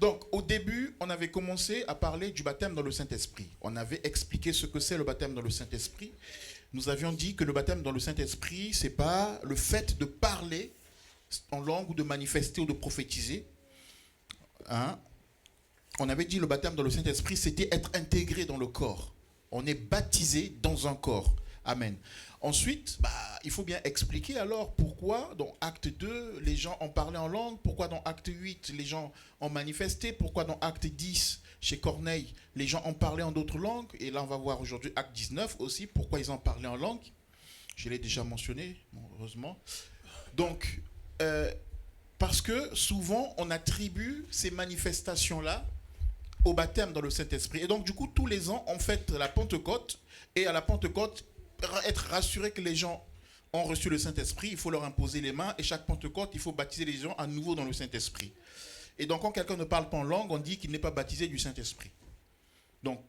Donc, au début, on avait commencé à parler du baptême dans le Saint-Esprit. On avait expliqué ce que c'est le baptême dans le Saint-Esprit. Nous avions dit que le baptême dans le Saint-Esprit, c'est pas le fait de parler en langue ou de manifester ou de prophétiser. Hein? On avait dit le baptême dans le Saint-Esprit, c'était être intégré dans le corps. On est baptisé dans un corps. Amen. Ensuite, il faut bien expliquer alors pourquoi dans Acte 2, les gens ont parlé en langue, pourquoi dans Acte 8, les gens ont manifesté, pourquoi dans Acte 10, chez Corneille, les gens ont parlé en d'autres langues. Et là, on va voir aujourd'hui Acte 19 aussi, pourquoi ils ont parlé en langue. Je l'ai déjà mentionné, heureusement. Donc, parce que souvent, on attribue ces manifestations-là au baptême dans le Saint-Esprit. Et donc, du coup, tous les ans, on fête la Pentecôte. Et à la Pentecôte, être rassuré que les gens ont reçu le Saint-Esprit, il faut leur imposer les mains. Et chaque Pentecôte, il faut baptiser les gens à nouveau dans le Saint-Esprit. Et donc, quand quelqu'un ne parle pas en langue, on dit qu'il n'est pas baptisé du Saint-Esprit. Donc,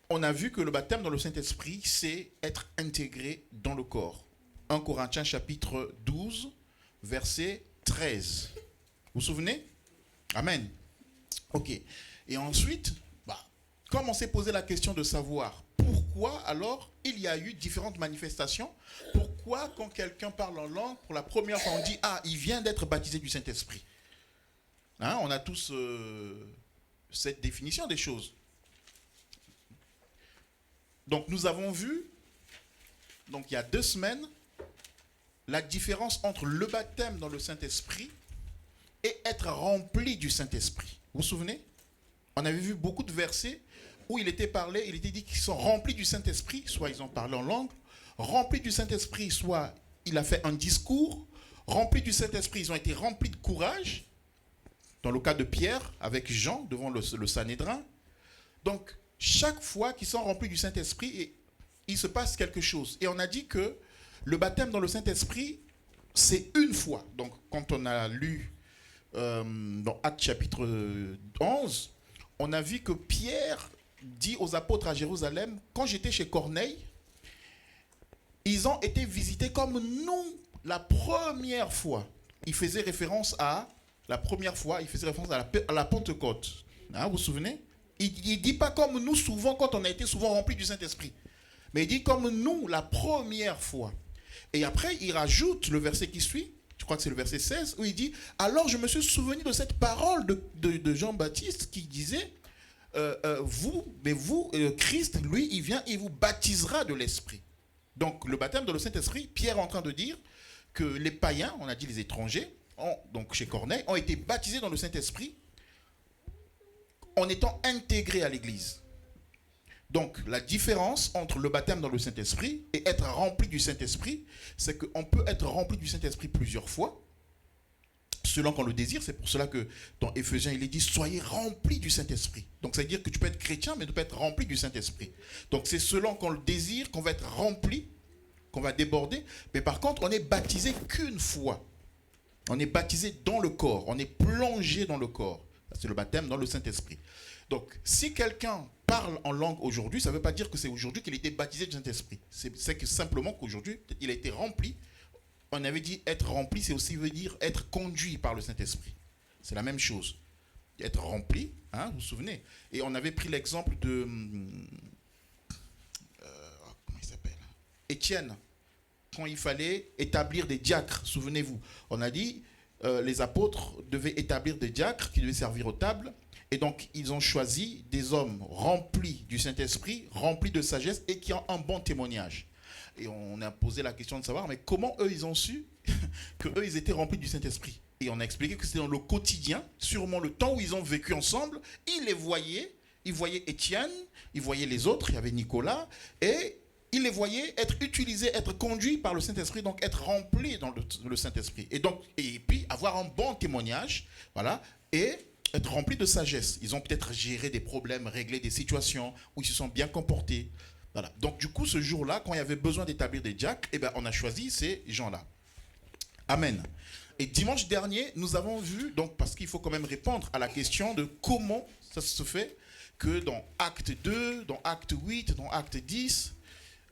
on a vu que le baptême dans le Saint-Esprit, c'est être intégré dans le corps. 1 Corinthiens chapitre 12, verset 13. Vous vous souvenez? Amen. Ok. Et ensuite, comme on s'est posé la question de savoir pourquoi alors il y a eu différentes manifestations, pourquoi quand quelqu'un parle en langue, pour la première fois on dit « Ah, il vient d'être baptisé du Saint-Esprit ». Hein, on a tous cette définition des choses. Donc nous avons vu, donc il y a 2 semaines, la différence entre le baptême dans le Saint-Esprit et être rempli du Saint-Esprit. Vous vous souvenez? On avait vu beaucoup de versets où il était dit qu'ils sont remplis du Saint-Esprit, soit ils ont parlé en langue, remplis du Saint-Esprit, soit il a fait un discours, remplis du Saint-Esprit, ils ont été remplis de courage, dans le cas de Pierre, avec Jean, devant le Sanhédrin. Donc, chaque fois qu'ils sont remplis du Saint-Esprit, il se passe quelque chose. Et on a dit que le baptême dans le Saint-Esprit, c'est une fois. Donc, quand on a lu dans Actes chapitre 11, on a vu que Pierre dit aux apôtres à Jérusalem, quand j'étais chez Corneille, ils ont été visités comme nous la première fois. Il faisait référence à la première fois, il faisait référence à la Pentecôte. Hein, vous vous souvenez? Il ne dit pas comme nous souvent, quand on a été souvent remplis du Saint-Esprit. Mais il dit comme nous la première fois. Et après, il rajoute le verset qui suit, je crois que c'est le verset 16, où il dit « Alors je me suis souvenu de cette parole de Jean-Baptiste qui disait Christ, lui, il vient et il vous baptisera de l'Esprit. » Donc le baptême dans le Saint-Esprit, Pierre est en train de dire que les païens, on a dit les étrangers, donc chez Corneille, ont été baptisés dans le Saint-Esprit en étant intégrés à l'Église. Donc, la différence entre le baptême dans le Saint-Esprit et être rempli du Saint-Esprit, c'est qu'on peut être rempli du Saint-Esprit plusieurs fois, selon qu'on le désire. C'est pour cela que dans Éphésiens, il est dit « Soyez remplis du Saint-Esprit ». Donc, ça veut dire que tu peux être chrétien, mais tu peux être rempli du Saint-Esprit. Donc, c'est selon qu'on le désire, qu'on va être rempli, qu'on va déborder. Mais par contre, on est baptisé qu'une fois. On est baptisé dans le corps. On est plongé dans le corps. C'est le baptême dans le Saint-Esprit. Donc, si quelqu'un parle en langue aujourd'hui, ça ne veut pas dire que c'est aujourd'hui qu'il a été baptisé du Saint-Esprit. C'est que simplement qu'aujourd'hui, il a été rempli. On avait dit être rempli, c'est aussi veut dire être conduit par le Saint-Esprit. C'est la même chose. Être rempli, hein, vous vous souvenez. Et on avait pris l'exemple de... comment il s'appelle? Étienne, quand il fallait établir des diacres, souvenez-vous. On a dit, les apôtres devaient établir des diacres qui devaient servir aux tables. Et donc, ils ont choisi des hommes remplis du Saint-Esprit, remplis de sagesse et qui ont un bon témoignage. Et on a posé la question de savoir, mais comment eux, ils ont su qu'eux, ils étaient remplis du Saint-Esprit? Et on a expliqué que c'était dans le quotidien, sûrement le temps où ils ont vécu ensemble, ils les voyaient, ils voyaient Étienne, ils voyaient les autres, il y avait Nicolas, et ils les voyaient être utilisés, être conduits par le Saint-Esprit, donc être remplis dans le Saint-Esprit. Et puis, avoir un bon témoignage, voilà, et être remplis de sagesse. Ils ont peut-être géré des problèmes, réglé des situations où ils se sont bien comportés. Voilà. Donc du coup, ce jour-là, quand il y avait besoin d'établir des diacres, on a choisi ces gens-là. Amen. Et dimanche dernier, nous avons vu, donc parce qu'il faut quand même répondre à la question de comment ça se fait que dans Acte 2, dans Acte 8, dans Acte 10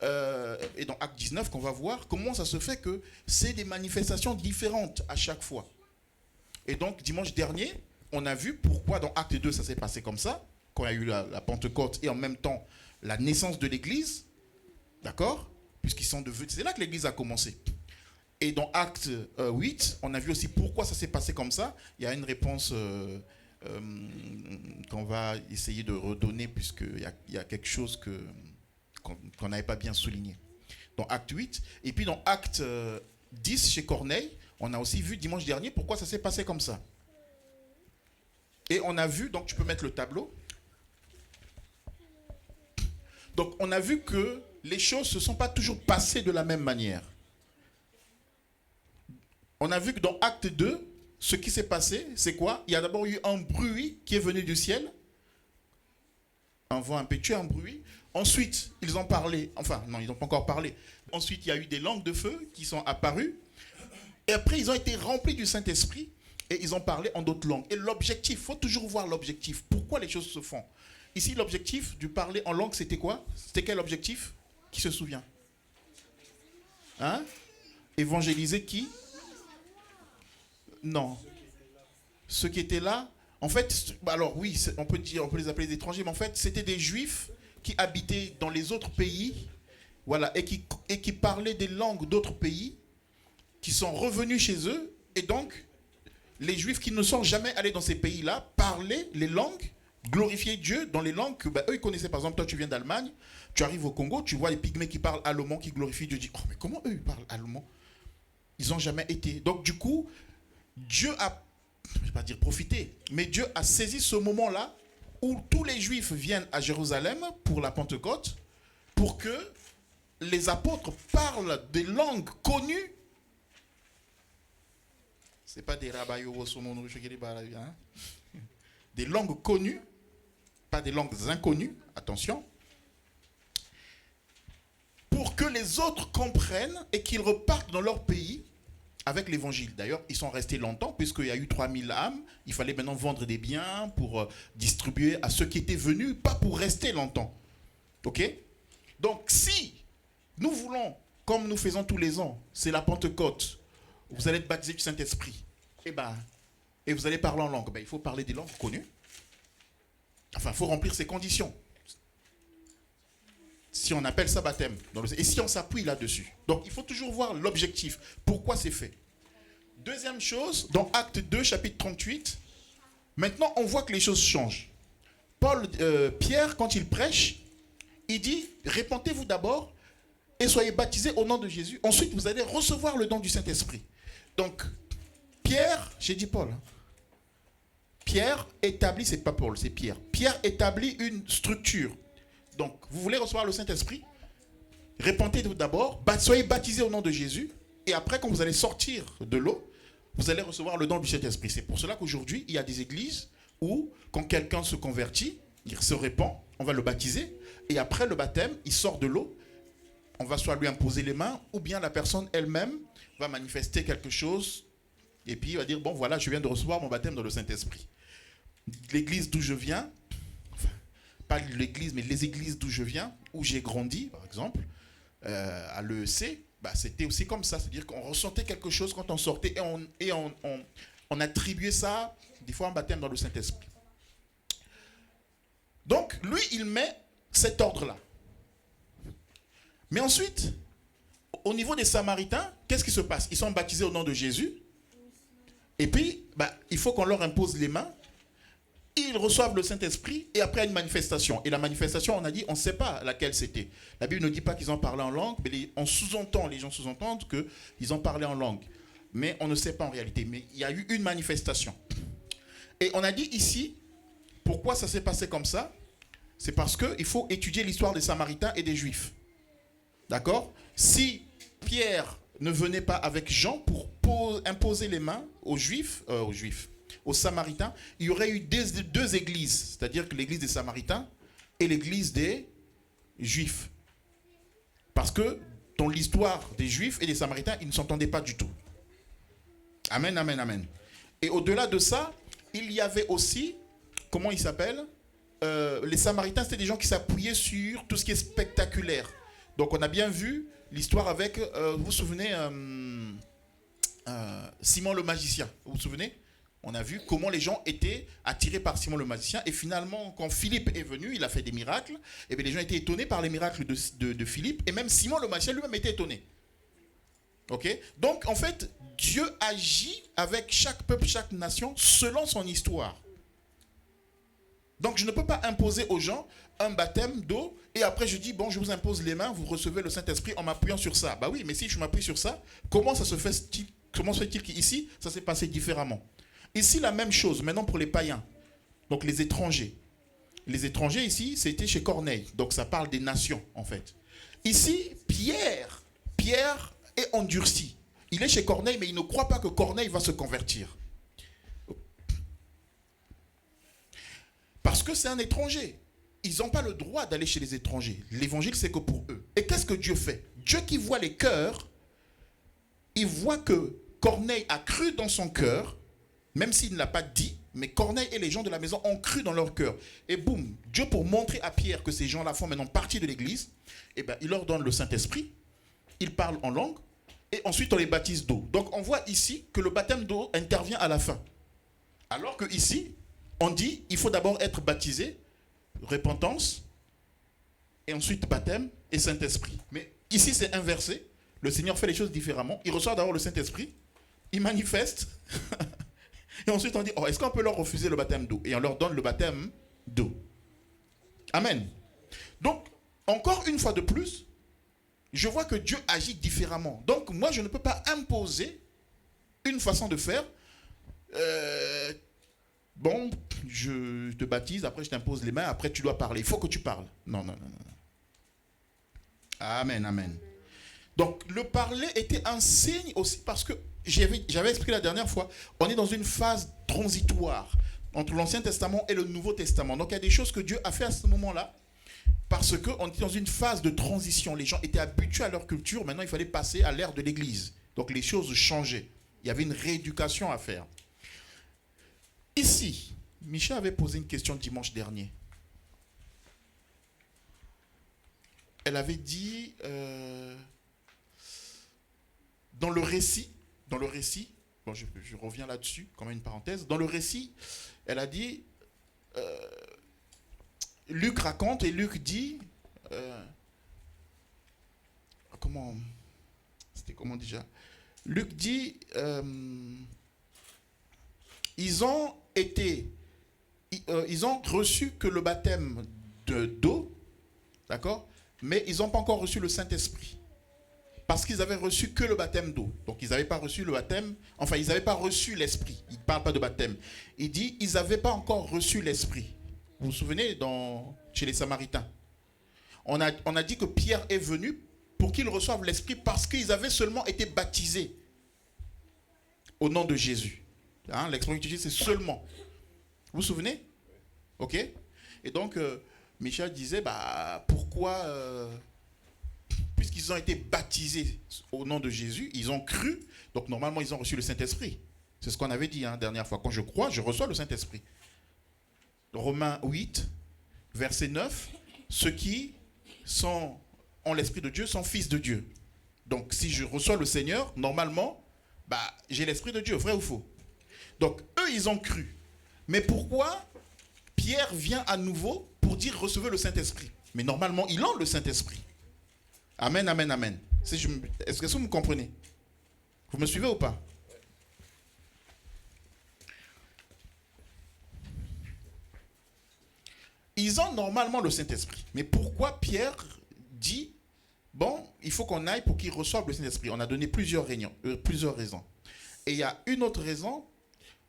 et dans Acte 19 qu'on va voir, comment ça se fait que c'est des manifestations différentes à chaque fois. Et donc dimanche dernier, on a vu pourquoi dans Acte 2, ça s'est passé comme ça, quand il y a eu la Pentecôte et en même temps la naissance de l'Église, d'accord? Puisqu'ils sont devenus... C'est là que l'Église a commencé. Et dans Acte 8, on a vu aussi pourquoi ça s'est passé comme ça. Il y a une réponse qu'on va essayer de redonner, puisqu'il y a quelque chose qu'on n'avait pas bien souligné. Dans Acte 8, et puis dans Acte 10, chez Corneille, on a aussi vu dimanche dernier pourquoi ça s'est passé comme ça. Et on a vu, donc tu peux mettre le tableau. Donc on a vu que les choses ne se sont pas toujours passées de la même manière. On a vu que dans Acte 2, ce qui s'est passé, c'est quoi? Il y a d'abord eu un bruit qui est venu du ciel. Un vent impétueux, un bruit. Ensuite, ils ont parlé. Enfin, non, ils n'ont pas encore parlé. Ensuite, il y a eu des langues de feu qui sont apparues. Et après, ils ont été remplis du Saint-Esprit et ils ont parlé en d'autres langues. Et l'objectif, il faut toujours voir l'objectif. Pourquoi les choses se font? Ici, l'objectif du parler en langue, c'était quoi? C'était quel objectif? Qui se souvient? Hein? Évangéliser qui? Non. Ceux qui étaient là, en fait, alors oui, on peut les appeler des étrangers, mais en fait, c'était des Juifs qui habitaient dans les autres pays, voilà, et qui parlaient des langues d'autres pays, qui sont revenus chez eux, et donc, les Juifs qui ne sont jamais allés dans ces pays-là parlaient les langues, glorifier Dieu dans les langues que eux ils connaissaient. Par exemple, toi tu viens d'Allemagne, tu arrives au Congo, tu vois les pygmées qui parlent allemand, qui glorifient Dieu. Tu dis, oh mais comment eux ils parlent allemand? Ils n'ont jamais été. Donc du coup, Dieu a, je ne vais pas dire profité, mais Dieu a saisi ce moment-là où tous les Juifs viennent à Jérusalem pour la Pentecôte, pour que les apôtres parlent des langues connues. C'est pas des rabayos, hein? Des langues connues, pas des langues inconnues, attention, pour que les autres comprennent et qu'ils repartent dans leur pays avec l'évangile. D'ailleurs, ils sont restés longtemps, puisqu'il y a eu 3000 âmes. Il fallait maintenant vendre des biens pour distribuer à ceux qui étaient venus, pas pour rester longtemps. Ok? Donc, si nous voulons, comme nous faisons tous les ans, c'est la Pentecôte, vous allez être baptisé du Saint-Esprit, et vous allez parler en langue, il faut parler des langues connues. Enfin, il faut remplir ces conditions. Si on appelle ça baptême. Et si on s'appuie là-dessus. Donc, il faut toujours voir l'objectif. Pourquoi c'est fait. Deuxième chose, dans Acte 2, chapitre 38, maintenant, on voit que les choses changent. Pierre, quand il prêche, il dit, répentez-vous d'abord et soyez baptisés au nom de Jésus. Ensuite, vous allez recevoir le don du Saint-Esprit. Donc, Pierre, j'ai dit Paul. Pierre établit, c'est pas Paul, c'est Pierre. Pierre établit une structure. Donc, vous voulez recevoir le Saint-Esprit? Répentez-vous d'abord, soyez baptisés au nom de Jésus, et après, quand vous allez sortir de l'eau, vous allez recevoir le don du Saint-Esprit. C'est pour cela qu'aujourd'hui, il y a des églises où, quand quelqu'un se convertit, il se répand, on va le baptiser, et après le baptême, il sort de l'eau, on va soit lui imposer les mains, ou bien la personne elle-même va manifester quelque chose, et puis il va dire, bon voilà, je viens de recevoir mon baptême dans le Saint-Esprit. L'église d'où je viens, pas l'église, mais les églises d'où je viens, où j'ai grandi, par exemple, à l'EEC, c'était aussi comme ça. C'est-à-dire qu'on ressentait quelque chose quand on sortait et on attribuait ça, des fois, un baptême dans le Saint-Esprit. Donc, lui, il met cet ordre-là. Mais ensuite, au niveau des Samaritains, qu'est-ce qui se passe? Ils sont baptisés au nom de Jésus. Et puis, il faut qu'on leur impose les mains. Ils reçoivent le Saint-Esprit et après une manifestation. Et la manifestation, on a dit, on ne sait pas laquelle c'était. La Bible ne dit pas qu'ils ont parlé en langue, mais les gens sous-entendent qu'ils ont parlé en langue. Mais on ne sait pas en réalité. Mais il y a eu une manifestation. Et on a dit ici, pourquoi ça s'est passé comme ça? C'est parce qu'il faut étudier l'histoire des Samaritains et des Juifs. D'accord? Si Pierre ne venait pas avec Jean pour imposer les mains aux Samaritains, il y aurait eu deux églises, c'est-à-dire que l'église des Samaritains et l'église des Juifs. Parce que dans l'histoire des Juifs et des Samaritains, ils ne s'entendaient pas du tout. Amen, amen, amen. Et au-delà de ça, il y avait aussi, comment ils s'appellent? Les Samaritains, c'était des gens qui s'appuyaient sur tout ce qui est spectaculaire. Donc on a bien vu l'histoire avec, vous vous souvenez, Simon le magicien, vous vous souvenez? On a vu comment les gens étaient attirés par Simon le magicien. Et finalement, quand Philippe est venu, il a fait des miracles. Et bien les gens étaient étonnés par les miracles de Philippe. Et même Simon le magicien lui-même était étonné. Ok? Donc, en fait, Dieu agit avec chaque peuple, chaque nation, selon son histoire. Donc, je ne peux pas imposer aux gens un baptême d'eau et après je dis, bon, je vous impose les mains, vous recevez le Saint-Esprit en m'appuyant sur ça. Bah oui, mais si je m'appuie sur ça, comment se fait-il qu'ici, ça s'est passé différemment? Ici, la même chose, maintenant pour les païens, donc les étrangers. Les étrangers ici, c'était chez Corneille, donc ça parle des nations en fait. Ici, Pierre est endurci. Il est chez Corneille, mais il ne croit pas que Corneille va se convertir. Parce que c'est un étranger. Ils n'ont pas le droit d'aller chez les étrangers. L'évangile, c'est que pour eux. Et qu'est-ce que Dieu fait? Dieu qui voit les cœurs, il voit que Corneille a cru dans son cœur, même s'il ne l'a pas dit, mais Corneille et les gens de la maison ont cru dans leur cœur. Et boum, Dieu, pour montrer à Pierre que ces gens-là font maintenant partie de l'église, eh ben, il leur donne le Saint-Esprit, ils parlent en langue, et ensuite on les baptise d'eau. Donc on voit ici que le baptême d'eau intervient à la fin. Alors que ici, on dit, il faut d'abord être baptisé, repentance, et ensuite baptême et Saint-Esprit. Mais ici, c'est inversé. Le Seigneur fait les choses différemment. Il reçoit d'abord le Saint-Esprit, il manifeste, et ensuite on dit, oh, est-ce qu'on peut leur refuser le baptême d'eau? Et on leur donne le baptême d'eau. Amen. Donc, encore une fois de plus, je vois que Dieu agit différemment. Donc, moi, je ne peux pas imposer une façon de faire. Bon, je te baptise, après je t'impose les mains, après tu dois parler. Il faut que tu parles. Non. Amen, amen. Donc, le parler était un signe aussi parce que j'avais expliqué la dernière fois, on est dans une phase transitoire entre l'Ancien Testament et le Nouveau Testament. Donc, il y a des choses que Dieu a fait à ce moment-là parce qu'on était dans une phase de transition. Les gens étaient habitués à leur culture, maintenant il fallait passer à l'ère de l'Église. Donc, les choses changeaient. Il y avait une rééducation à faire. Ici, Micha avait posé une question dimanche dernier. Elle avait dit, dans le récit, bon, je reviens là-dessus, comme une parenthèse, dans le récit, elle a dit, Luc raconte et Luc dit, comment déjà? Luc dit, ils ont reçu que le baptême d'eau, d'accord, mais ils n'ont pas encore reçu le Saint-Esprit. Parce qu'ils avaient reçu que le baptême d'eau. Donc ils n'avaient pas reçu le baptême, enfin ils n'avaient pas reçu l'Esprit. Il ne parle pas de baptême. Il dit, ils n'avaient pas encore reçu l'Esprit. Vous vous souvenez chez les Samaritains? On a dit que Pierre est venu pour qu'ils reçoivent l'Esprit parce qu'ils avaient seulement été baptisés au nom de Jésus. Hein, l'expression utilisée, c'est seulement. Vous vous souvenez? Ok. Et donc, Michel disait, pourquoi, puisqu'ils ont été baptisés au nom de Jésus, ils ont cru, donc normalement, ils ont reçu le Saint-Esprit. C'est ce qu'on avait dit la dernière fois. Quand je crois, je reçois le Saint-Esprit. Romains 8, verset 9, ceux qui ont l'Esprit de Dieu sont fils de Dieu. Donc, si je reçois le Seigneur, normalement, j'ai l'Esprit de Dieu, vrai ou faux? Donc, eux, ils ont cru. Mais pourquoi Pierre vient à nouveau pour dire recevez le Saint-Esprit? Mais normalement, ils ont le Saint-Esprit. Amen, amen, amen. Est-ce que vous me comprenez? Vous me suivez ou pas? Ils ont normalement le Saint-Esprit. Mais pourquoi Pierre dit, bon, il faut qu'on aille pour qu'ils reçoivent le Saint-Esprit? On a donné plusieurs raisons. Et il y a une autre raison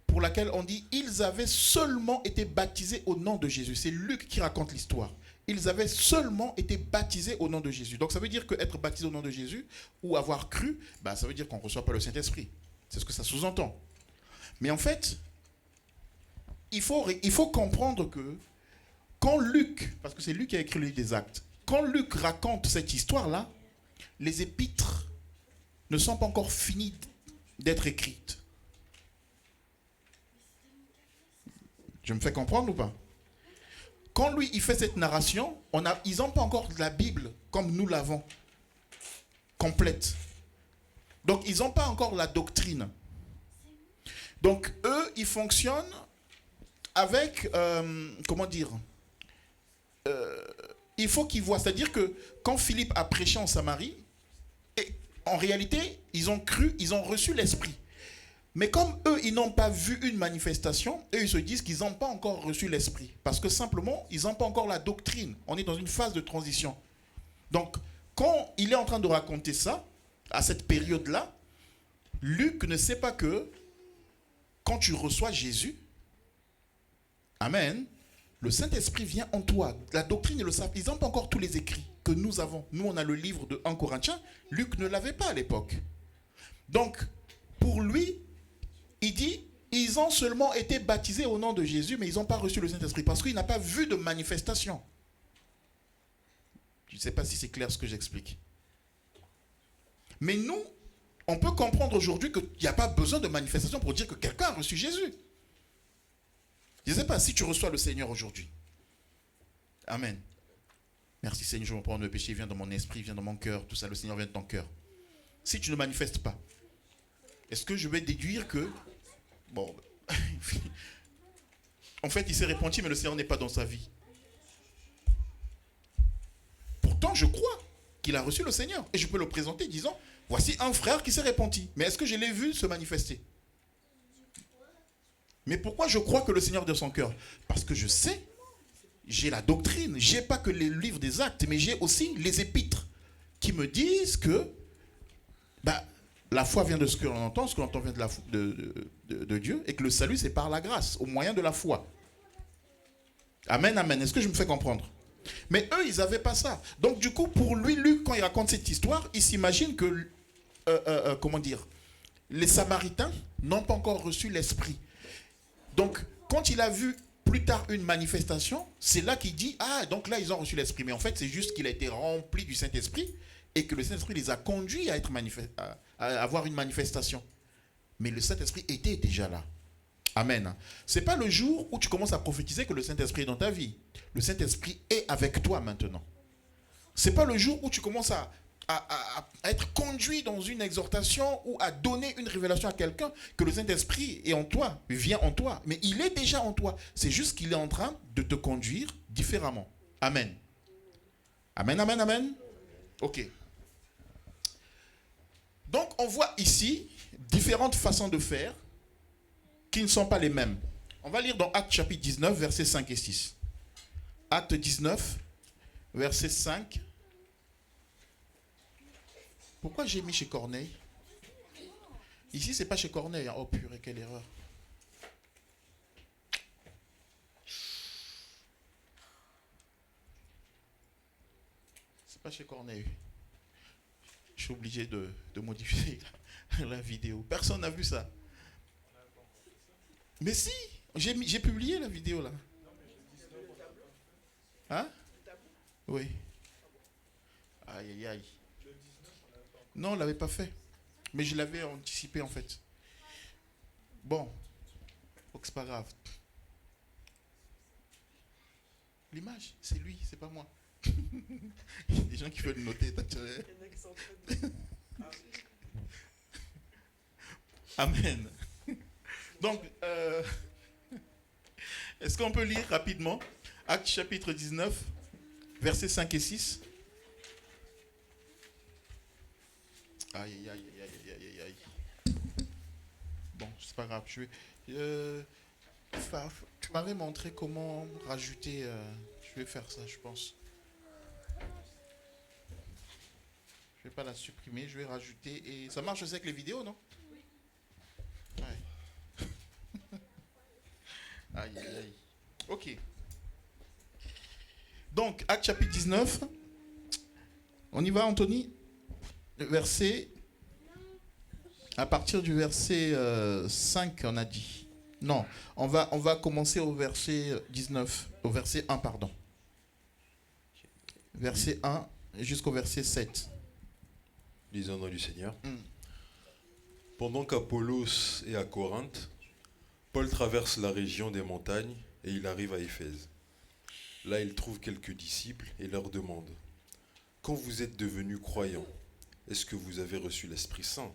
pour laquelle on dit ils avaient seulement été baptisés au nom de Jésus. C'est Luc qui raconte l'histoire. Ils avaient seulement été baptisés au nom de Jésus. Donc ça veut dire qu'être baptisé au nom de Jésus ou avoir cru, ça veut dire qu'on ne reçoit pas le Saint-Esprit. C'est ce que ça sous-entend. Mais en fait, il faut comprendre que quand Luc, parce que c'est Luc qui a écrit le livre des Actes, quand Luc raconte cette histoire-là, les épîtres ne sont pas encore finies d'être écrites. Je me fais comprendre ou pas? Quand lui, il fait cette narration, ils n'ont pas encore la Bible comme nous l'avons, complète. Donc, ils n'ont pas encore la doctrine. Donc, eux, ils fonctionnent avec, comment dire, il faut qu'ils voient. C'est-à-dire que quand Philippe a prêché en Samarie, en réalité, ils ont cru, ils ont reçu l'Esprit. Mais comme eux, ils n'ont pas vu une manifestation, eux, ils se disent qu'ils n'ont pas encore reçu l'Esprit. Parce que simplement, ils n'ont pas encore la doctrine. On est dans une phase de transition. Donc, quand il est en train de raconter ça, à cette période-là, Luc ne sait pas que quand tu reçois Jésus, Amen, le Saint-Esprit vient en toi. La doctrine, ils le savent. Ils n'ont pas encore tous les écrits que nous avons. Nous, on a le livre de 1 Corinthiens. Luc ne l'avait pas à l'époque. Donc, pour lui, il dit, ils ont seulement été baptisés au nom de Jésus, mais ils n'ont pas reçu le Saint-Esprit parce qu'il n'a pas vu de manifestation. Je ne sais pas si c'est clair ce que j'explique. Mais nous, on peut comprendre aujourd'hui qu'il n'y a pas besoin de manifestation pour dire que quelqu'un a reçu Jésus. Je ne sais pas si tu reçois le Seigneur aujourd'hui. Amen. Merci Seigneur, je me prends le péché, vient dans mon esprit, vient dans mon cœur, tout ça, le Seigneur vient de ton cœur. Si tu ne manifestes pas, est-ce que je vais déduire que, bon, en fait il s'est repenti mais le Seigneur n'est pas dans sa vie. Pourtant je crois qu'il a reçu le Seigneur et je peux le présenter disant, voici un frère qui s'est repenti. Mais est-ce que je l'ai vu se manifester? Mais pourquoi je crois que le Seigneur est dans son cœur? Parce que je sais, j'ai la doctrine, j'ai pas que les livres des actes, mais j'ai aussi les épîtres qui me disent que la foi vient de ce que l'on entend, ce que l'on entend vient de Dieu, et que le salut c'est par la grâce, au moyen de la foi. Amen, amen. Est-ce que je me fais comprendre? Mais eux, ils n'avaient pas ça. Donc du coup, pour lui, Luc, quand il raconte cette histoire, il s'imagine que, comment dire, les Samaritains n'ont pas encore reçu l'Esprit. Donc, quand il a vu plus tard une manifestation, c'est là qu'il dit, ah, donc là, ils ont reçu l'Esprit. Mais en fait, c'est juste qu'il a été rempli du Saint-Esprit et que le Saint-Esprit les a conduits à avoir une manifestation. Mais le Saint-Esprit était déjà là. Amen. Ce n'est pas le jour où tu commences à prophétiser que le Saint-Esprit est dans ta vie. Le Saint-Esprit est avec toi maintenant. Ce n'est pas le jour où tu commences à être conduit dans une exhortation ou à donner une révélation à quelqu'un que le Saint-Esprit est en toi, vient en toi. Mais il est déjà en toi. C'est juste qu'il est en train de te conduire différemment. Amen. Amen, amen, amen. Ok. Donc on voit ici différentes façons de faire qui ne sont pas les mêmes. On va lire dans Actes chapitre 19, versets 5 et 6. Actes 19, verset 5. Pourquoi j'ai mis chez Corneille? Ici, c'est pas chez Corneille. Oh purée, quelle erreur. C'est pas chez Corneille. Je suis obligé de modifier la vidéo. Personne n'a vu ça. Mais si, j'ai publié la vidéo là. Hein? Oui. Aïe, aïe, aïe. Non, on ne l'avait pas fait. Mais je l'avais anticipé en fait. Bon. Donc c'est pas grave. L'image, c'est lui, c'est pas moi. Il y a des gens qui veulent noter. Amen. Donc, est-ce qu'on peut lire rapidement Actes chapitre 19, versets 5 et 6. Aïe, aïe, aïe, aïe, aïe, aïe, aïe. Bon, c'est pas grave. Tu m'avais montré comment rajouter. Je vais faire ça, je pense. Je vais pas la supprimer, je vais rajouter. Et ça marche aussi avec les vidéos, non? Oui. Ouais. Aïe, aïe, aïe. Ok. Donc, Actes chapitre 19. On y va, Anthony? Verset. À partir du verset 5, on a dit. Non, on va commencer au verset 19. Au verset 1, pardon. Verset 1 jusqu'au verset 7. Lisons au nom du Seigneur. Pendant qu'Apollos est à Corinthe, Paul traverse la région des montagnes et il arrive à Éphèse. Là, il trouve quelques disciples et leur demande: quand vous êtes devenus croyants, est-ce que vous avez reçu l'Esprit Saint?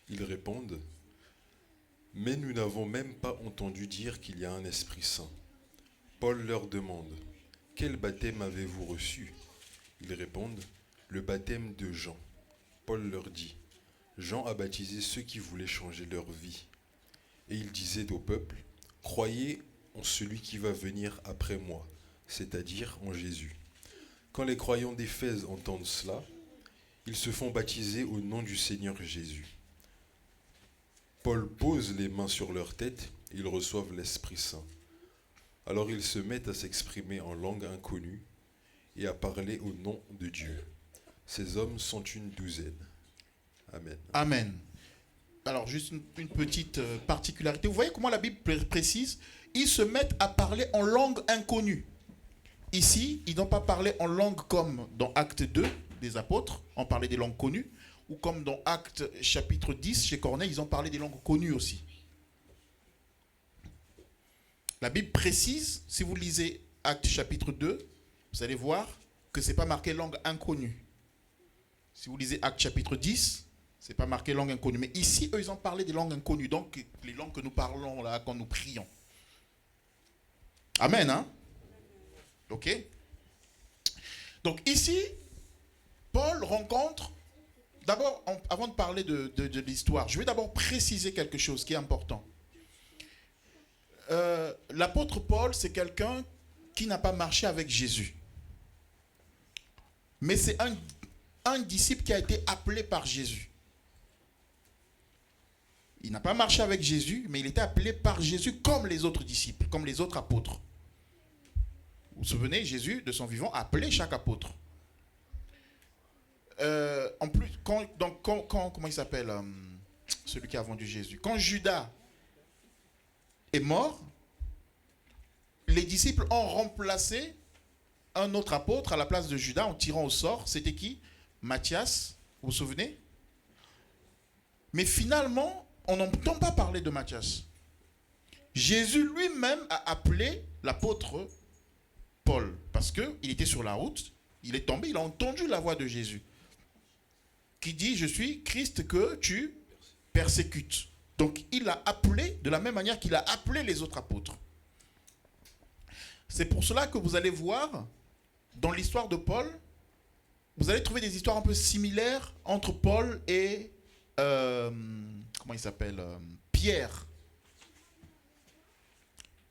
Ils répondent: Mais nous n'avons même pas entendu dire qu'il y a un Esprit Saint. Paul leur demande, quel baptême avez-vous reçu? Ils répondent, le baptême de Jean. Paul leur dit, Jean a baptisé ceux qui voulaient changer leur vie. Et il disait au peuple, croyez en celui qui va venir après moi, c'est-à-dire en Jésus. Quand les croyants d'Éphèse entendent cela, ils se font baptiser au nom du Seigneur Jésus. Paul pose les mains sur leur tête et ils reçoivent l'Esprit Saint. Alors ils se mettent à s'exprimer en langue inconnue et à parler au nom de Dieu. Ces hommes sont une douzaine. Amen. Amen. Alors, juste une petite particularité. Vous voyez comment la Bible précise? Ils se mettent à parler en langue inconnue. Ici, ils n'ont pas parlé en langue comme dans Acte 2 des apôtres, on parlait des langues connues, ou comme dans Acte chapitre 10 chez Corneille, ils ont parlé des langues connues aussi. La Bible précise, si vous lisez Acte chapitre 2, vous allez voir que ce n'est pas marqué langue inconnue. Si vous lisez Acte chapitre 10, ce n'est pas marqué langue inconnue. Mais ici, eux, ils ont parlé des langues inconnues. Donc, les langues que nous parlons là, quand nous prions. Amen, hein? Ok? Donc, ici, Paul rencontre... D'abord, avant de parler de l'histoire, je vais d'abord préciser quelque chose qui est important. L'apôtre Paul, c'est quelqu'un qui n'a pas marché avec Jésus. Mais c'est un disciple qui a été appelé par Jésus. Il n'a pas marché avec Jésus, mais il était appelé par Jésus comme les autres disciples, comme les autres apôtres. Vous vous souvenez, Jésus, de son vivant, a appelé chaque apôtre. En plus, comment il s'appelle celui qui a vendu Jésus? Quand Judas est mort, les disciples ont remplacé un autre apôtre à la place de Judas en tirant au sort. C'était qui? Matthias, vous vous souvenez? Mais finalement, on n'entend pas parler de Matthias. Jésus lui-même a appelé l'apôtre Paul parce qu'il était sur la route, il est tombé, il a entendu la voix de Jésus qui dit, je suis Christ que tu persécutes. Donc il l'a appelé de la même manière qu'il a appelé les autres apôtres. C'est pour cela que vous allez voir, dans l'histoire de Paul, vous allez trouver des histoires un peu similaires entre Paul et, comment il s'appelle, Pierre.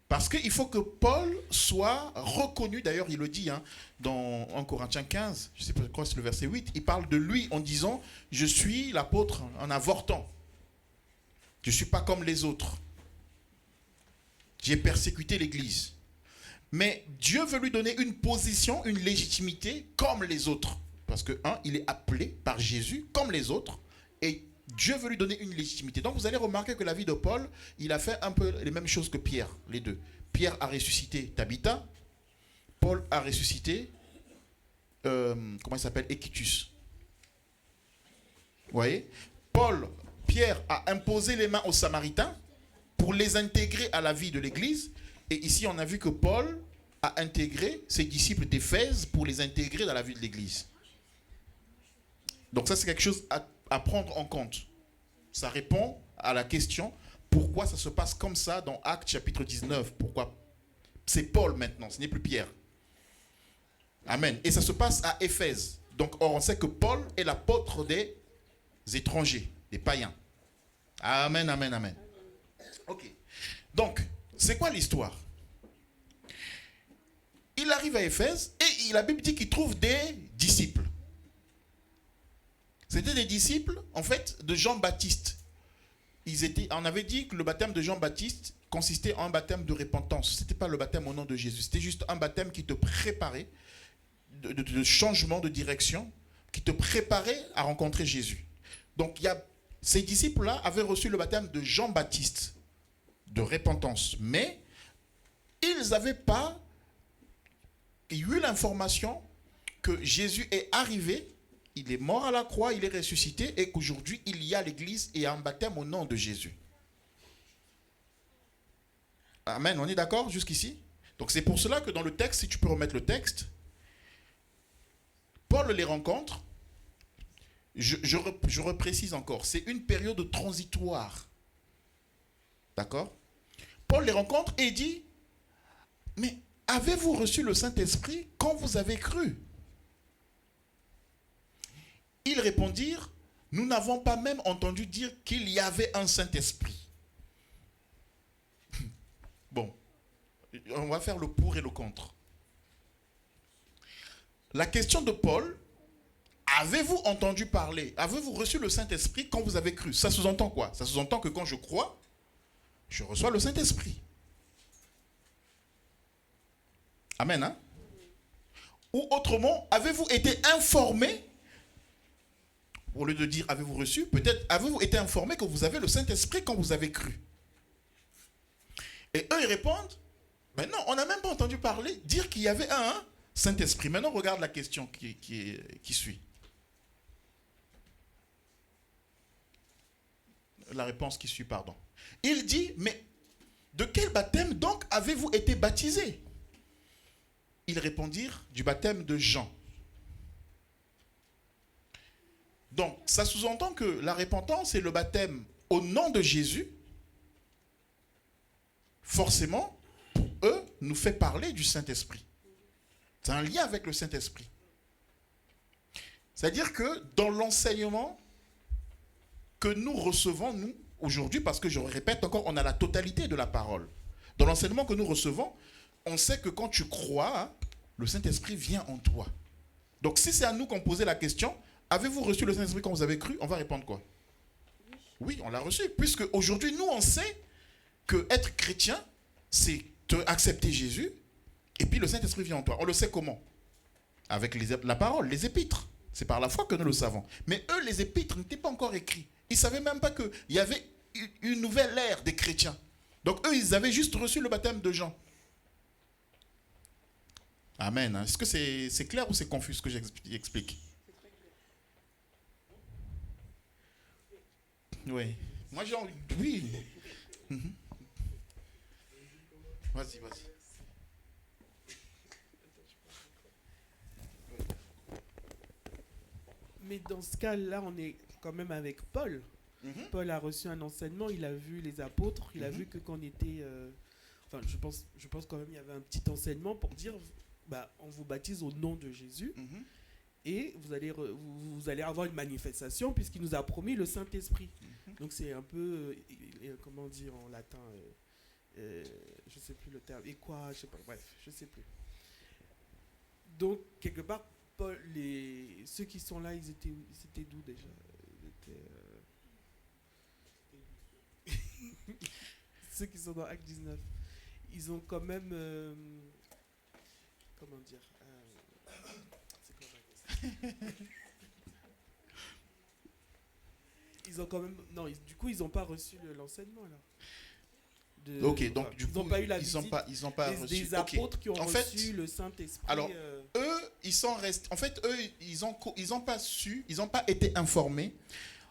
Parce qu'il faut que Paul soit reconnu, d'ailleurs il le dit dans 1 Corinthiens 15, je ne sais pas quoi c'est le verset 8, il parle de lui en disant, je suis l'apôtre en avortant. Je ne suis pas comme les autres. J'ai persécuté l'Église. Mais Dieu veut lui donner une position, une légitimité comme les autres. Parce que, il est appelé par Jésus comme les autres. Et Dieu veut lui donner une légitimité. Donc vous allez remarquer que la vie de Paul, il a fait un peu les mêmes choses que Pierre, les deux. Pierre a ressuscité Tabitha. Paul a ressuscité, comment il s'appelle, Équitus. Vous voyez? Pierre a imposé les mains aux Samaritains pour les intégrer à la vie de l'Église. Et ici, on a vu que Paul a intégré ses disciples d'Éphèse pour les intégrer dans la vie de l'Église. Donc ça, c'est quelque chose à prendre en compte. Ça répond à la question, pourquoi ça se passe comme ça dans Actes chapitre 19? Pourquoi c'est Paul maintenant, ce n'est plus Pierre. Amen. Et ça se passe à Éphèse. Donc, or, on sait que Paul est l'apôtre des étrangers, des païens. Amen, amen, amen. Ok. Donc, c'est quoi l'histoire? Il arrive à Éphèse et la Bible dit qu'il trouve des disciples. C'était des disciples, en fait, de Jean-Baptiste. On avait dit que le baptême de Jean-Baptiste consistait en un baptême de repentance. Ce n'était pas le baptême au nom de Jésus. C'était juste un baptême qui te préparait, de changement de direction, qui te préparait à rencontrer Jésus. Donc, ces disciples-là avaient reçu le baptême de Jean-Baptiste, de repentance. Mais, ils n'avaient pas eu l'information que Jésus est arrivé, il est mort à la croix, il est ressuscité et qu'aujourd'hui, il y a l'église et un baptême au nom de Jésus. Amen, on est d'accord jusqu'ici? Donc c'est pour cela que dans le texte, si tu peux remettre le texte, Paul les rencontre. Je reprécise encore, c'est une période transitoire. D'accord? Paul les rencontre et dit, mais avez-vous reçu le Saint-Esprit quand vous avez cru? Ils répondirent, nous n'avons pas même entendu dire qu'il y avait un Saint-Esprit. Bon, on va faire le pour et le contre. La question de Paul, avez-vous entendu parler, avez-vous reçu le Saint-Esprit quand vous avez cru? Ça sous-entend quoi? Ça sous-entend que quand je crois, je reçois le Saint-Esprit. Amen, hein? Ou autrement, avez-vous été informé? Au lieu de dire avez-vous reçu, peut-être avez-vous été informé que vous avez le Saint-Esprit quand vous avez cru? Et eux, ils répondent, ben non, on n'a même pas entendu parler, dire qu'il y avait un Saint-Esprit. Maintenant, regarde la question qui suit. La réponse qui suit, pardon. Il dit, mais de quel baptême donc avez-vous été baptisés? Ils répondirent, du baptême de Jean. Donc, ça sous-entend que la repentance est le baptême au nom de Jésus. Forcément, pour eux, nous fait parler du Saint-Esprit. C'est un lien avec le Saint-Esprit. C'est-à-dire que dans l'enseignement que nous recevons, nous, aujourd'hui, parce que je répète encore, on a la totalité de la parole. Dans l'enseignement que nous recevons, on sait que quand tu crois, hein, le Saint-Esprit vient en toi. Donc si c'est à nous qu'on posait la question, avez-vous reçu le Saint-Esprit quand vous avez cru? On va répondre quoi? Oui, on l'a reçu. Puisque aujourd'hui, nous, on sait que être chrétien, c'est accepter Jésus, et puis le Saint-Esprit vient en toi. On le sait comment? Avec la parole, les épîtres. C'est par la foi que nous le savons. Mais eux, les épîtres n'étaient pas encore écrits. Ils ne savaient même pas qu'il y avait une nouvelle ère des chrétiens. Donc eux, ils avaient juste reçu le baptême de Jean. Amen. Est-ce que c'est clair ou c'est confus ce que j'explique? Oui. Moi, j'ai envie... Oui. Mm-hmm. Vas-y. Mais dans ce cas-là, on est quand même avec Paul. Mm-hmm. Paul a reçu un enseignement, il a vu les apôtres, il a vu que quand on était... Enfin, je pense quand même qu'il y avait un petit enseignement pour dire, bah, on vous baptise au nom de Jésus. Mm-hmm. Et vous allez avoir une manifestation puisqu'il nous a promis le Saint-Esprit. Mm-hmm. Donc c'est un peu, comment dire en latin, je ne sais plus le terme, et quoi, je sais pas, bref, je ne sais plus. Donc quelque part, Paul, ceux qui sont là, ils étaient d'où déjà? Ceux qui sont dans Acte 19, ils ont quand même, comment dire, ils ont quand même... Non, du coup, ils n'ont pas reçu l'enseignement, là. Ok, donc du coup, ils n'ont pas eu la visite ils ont pas reçu. Des apôtres qui ont reçu le Saint-Esprit. Alors, eux, ils sont restés... En fait, eux, ils ont pas su, ils n'ont pas été informés,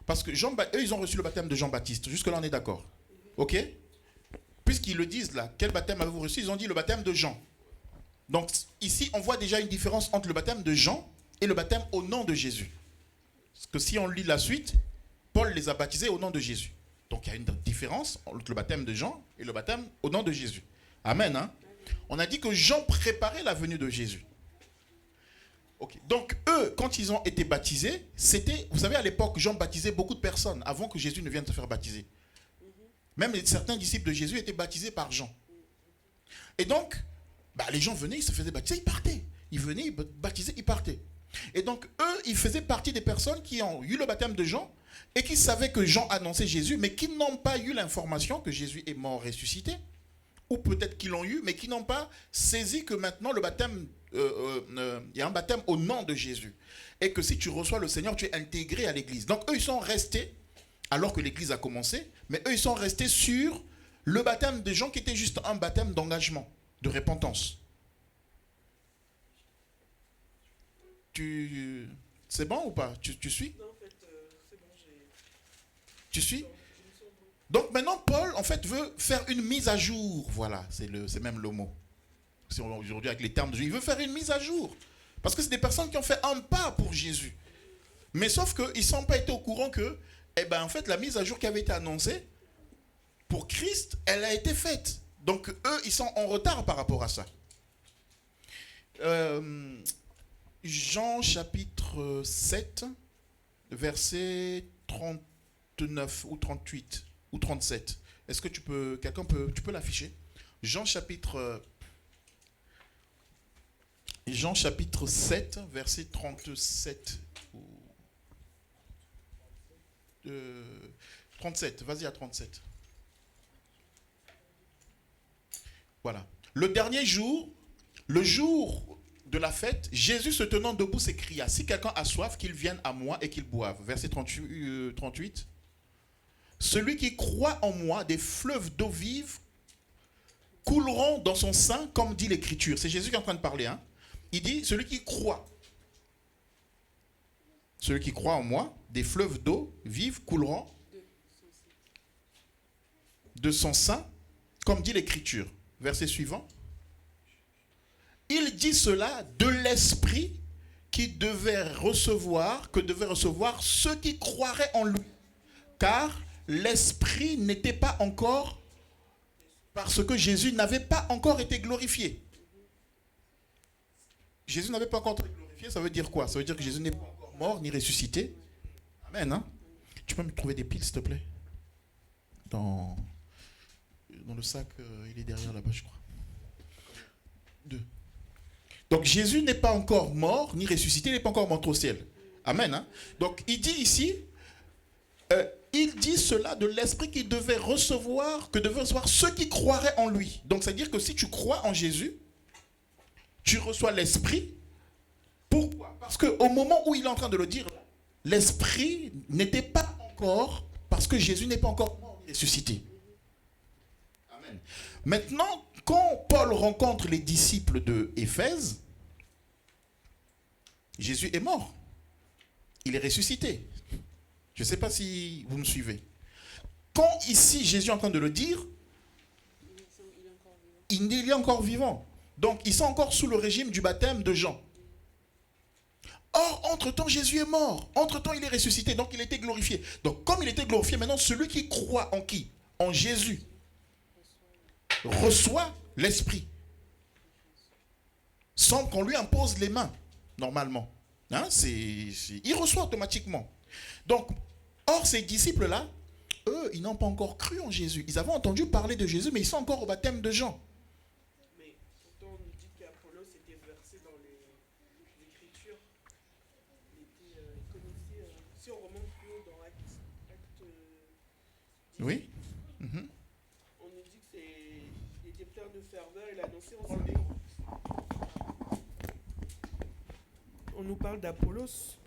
parce que eux, ils ont reçu le baptême de Jean-Baptiste. Jusque-là, on est d'accord. Ok? Puisqu'ils le disent, là, quel baptême avez-vous reçu? Ils ont dit le baptême de Jean. Donc, ici, on voit déjà une différence entre le baptême de Jean et le baptême au nom de Jésus. Parce que si on lit la suite, Paul les a baptisés au nom de Jésus. Donc il y a une différence entre le baptême de Jean et le baptême au nom de Jésus. Amen. Hein? On a dit que Jean préparait la venue de Jésus. Okay. Donc eux, quand ils ont été baptisés, c'était, vous savez, à l'époque, Jean baptisait beaucoup de personnes avant que Jésus ne vienne se faire baptiser. Même certains disciples de Jésus étaient baptisés par Jean. Et donc, les gens venaient, ils se faisaient baptiser, ils partaient. Ils venaient, ils baptisaient, ils partaient. Et donc, eux, ils faisaient partie des personnes qui ont eu le baptême de Jean et qui savaient que Jean annonçait Jésus, mais qui n'ont pas eu l'information que Jésus est mort ressuscité. Ou peut-être qu'ils l'ont eu, mais qui n'ont pas saisi que maintenant, le baptême, il y a un baptême au nom de Jésus. Et que si tu reçois le Seigneur, tu es intégré à l'Église. Donc, eux, ils sont restés, alors que l'Église a commencé, mais eux, ils sont restés sur le baptême de Jean qui était juste un baptême d'engagement, de repentance. C'est bon ou pas? Tu suis? Non, en fait, c'est bon, Tu suis? Donc maintenant, Paul, en fait, veut faire une mise à jour. Voilà, c'est même le mot. Aujourd'hui, avec les termes de Dieu, il veut faire une mise à jour. Parce que c'est des personnes qui ont fait un pas pour Jésus. Mais sauf qu'ils ne sont pas été au courant que, en fait, la mise à jour qui avait été annoncée, Pour Christ, elle a été faite. Donc eux, ils sont en retard par rapport à ça. Jean chapitre 7, verset 39 ou 38 ou 37. Est-ce que tu peux l'afficher? Jean chapitre 7, verset 37. 37, vas-y à 37. Voilà. Le dernier jour, le jour de la fête, Jésus se tenant debout s'écria, si quelqu'un a soif, qu'il vienne à moi et qu'il boive. Verset 38. Celui qui croit en moi, des fleuves d'eau vive couleront dans son sein, comme dit l'Écriture. C'est Jésus qui est en train de parler. Hein. Il dit, celui qui croit en moi, des fleuves d'eau vive couleront de son sein, comme dit l'Écriture. Verset suivant. Il dit cela de l'Esprit que devaient recevoir ceux qui croiraient en lui. Car l'Esprit n'était pas encore, parce que Jésus n'avait pas encore été glorifié. Jésus n'avait pas encore été glorifié, ça veut dire quoi? Ça veut dire que Jésus n'est pas encore mort ni ressuscité. Amen. Hein? Tu peux me trouver des piles, s'il te plaît? Dans le sac, il est derrière là-bas, je crois. 2. Donc Jésus n'est pas encore mort ni ressuscité, il n'est pas encore monté au ciel. Amen. Hein? Donc il dit ici, il dit cela de l'Esprit que devaient recevoir ceux qui croiraient en lui. Donc c'est à dire que si tu crois en Jésus, tu reçois l'Esprit. Pourquoi? Parce qu'au moment où il est en train de le dire, l'Esprit n'était pas encore, parce que Jésus n'est pas encore mort ni ressuscité. Amen. Maintenant, quand Paul rencontre les disciples de Éphèse, Jésus est mort. Il est ressuscité. Je ne sais pas si vous me suivez. Quand ici Jésus est en train de le dire, il est encore vivant. Donc ils sont encore sous le régime du baptême de Jean. Or, entre-temps, Jésus est mort. Entre-temps, il est ressuscité. Donc il était glorifié. Donc comme il était glorifié, maintenant celui qui croit en qui? En Jésus. Reçoit l'Esprit. Sans qu'on lui impose les mains, normalement. Hein, il reçoit automatiquement. Donc, or, ces disciples-là, eux, ils n'ont pas encore cru en Jésus. Ils avaient entendu parler de Jésus, mais ils sont encore au baptême de Jean. Mais pourtant, on nous dit qu'Apollos était versé dans les Écritures. Il connaissait, si on remonte plus haut dans Acte 10, Oui. on nous dit qu'il était plein de ferveur, il annonçait enseignement. On nous parle d'Apollos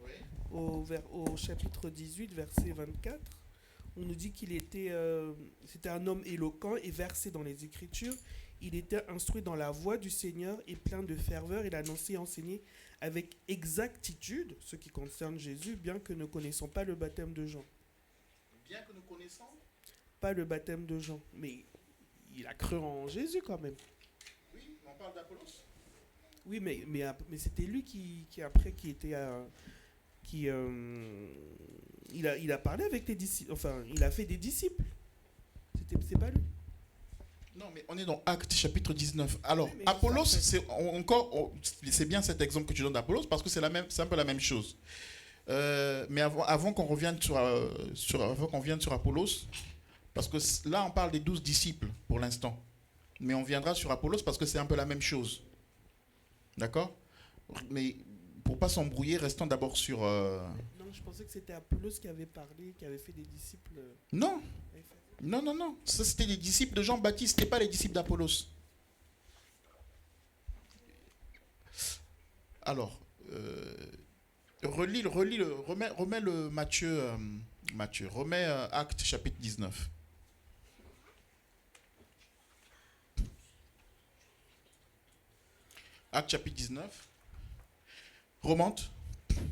au chapitre 18, verset 24. On nous dit qu'il était, c'était un homme éloquent et versé dans les Écritures. Il était instruit dans la voie du Seigneur et plein de ferveur. Il annonçait et enseignait avec exactitude ce qui concerne Jésus, bien que ne connaissons pas le baptême de Jean. Bien que nous connaissons pas le baptême de Jean, mais il a cru en Jésus quand même. Oui, on parle d'Apollos. Oui, mais c'était lui qui était il a parlé avec les disciples, enfin, il a fait des disciples. C'est pas lui. Non, mais on est dans Actes chapitre 19. Alors, Oui, Apollos, c'est bien cet exemple que tu donnes d'Apollos parce que c'est un peu la même chose. Mais avant qu'on revienne sur Apollos, parce que là, on parle des 12 disciples pour l'instant. Mais on viendra sur Apollos parce que c'est un peu la même chose. D'accord? Mais pour pas s'embrouiller, restons d'abord sur... Non, je pensais que c'était Apollos qui avait parlé, qui avait fait des disciples. Non. Non. Ça, c'était les disciples de Jean-Baptiste, ce n'était pas les disciples d'Apollos. Alors, remets le Matthieu, remets Actes chapitre 19. Actes chapitre 19. Remonte,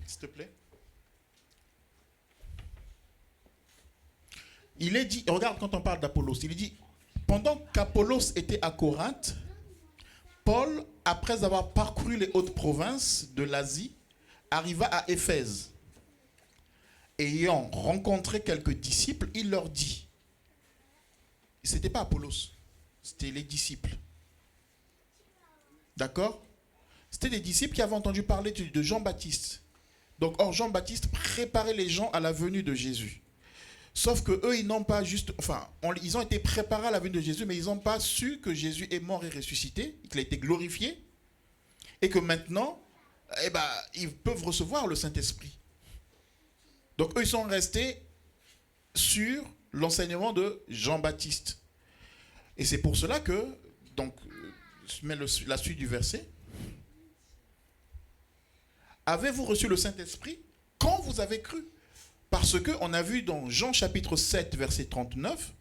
s'il te plaît. Il est dit, regarde quand on parle d'Apollos, il est dit, pendant qu'Apollos était à Corinthe, Paul, après avoir parcouru les hautes provinces de l'Asie, arriva à Éphèse. Ayant rencontré quelques disciples, il leur dit, c'était pas Apollos, c'était les disciples. D'accord? C'était les disciples qui avaient entendu parler de Jean-Baptiste. Donc, or, Jean-Baptiste préparait les gens à la venue de Jésus. Sauf que eux, ils n'ont pas juste... Enfin, ils ont été préparés à la venue de Jésus, mais ils n'ont pas su que Jésus est mort et ressuscité, qu'il a été glorifié, et que maintenant, ils peuvent recevoir le Saint-Esprit. Donc, eux, ils sont restés sur l'enseignement de Jean-Baptiste. Et c'est pour cela que, donc, je mets la suite du verset. Avez-vous reçu le Saint-Esprit quand vous avez cru? Parce qu'on a vu dans Jean chapitre 7, verset 39,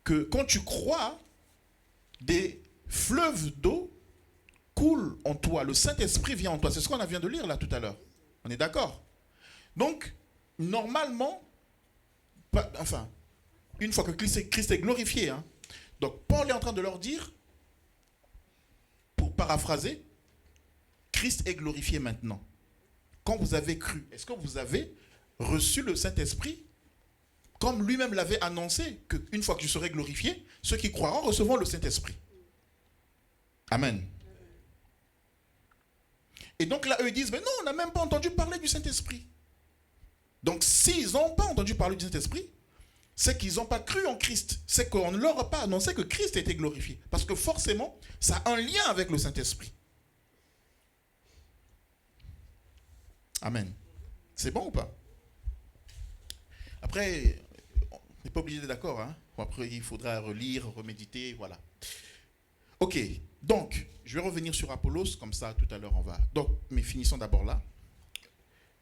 que quand tu crois, des fleuves d'eau coulent en toi. Le Saint-Esprit vient en toi. C'est ce qu'on vient de lire là tout à l'heure. On est d'accord? Donc, normalement, une fois que Christ est glorifié, donc Paul est en train de leur dire, pour paraphraser, Christ est glorifié maintenant. Quand vous avez cru, est-ce que vous avez reçu le Saint-Esprit comme lui-même l'avait annoncé, qu'une fois que je serai glorifié, ceux qui croiront recevront le Saint-Esprit. Amen. Et donc là, eux ils disent, mais non, on n'a même pas entendu parler du Saint-Esprit. Donc s'ils n'ont pas entendu parler du Saint-Esprit, c'est qu'ils n'ont pas cru en Christ. C'est qu'on ne leur a pas annoncé que Christ était glorifié. Parce que forcément, ça a un lien avec le Saint-Esprit. Amen. C'est bon ou pas? Après, on n'est pas obligé d'être d'accord. Après, il faudra relire, reméditer, voilà. Ok, donc, je vais revenir sur Apollos, comme ça, tout à l'heure, on va... Donc, mais finissons d'abord là.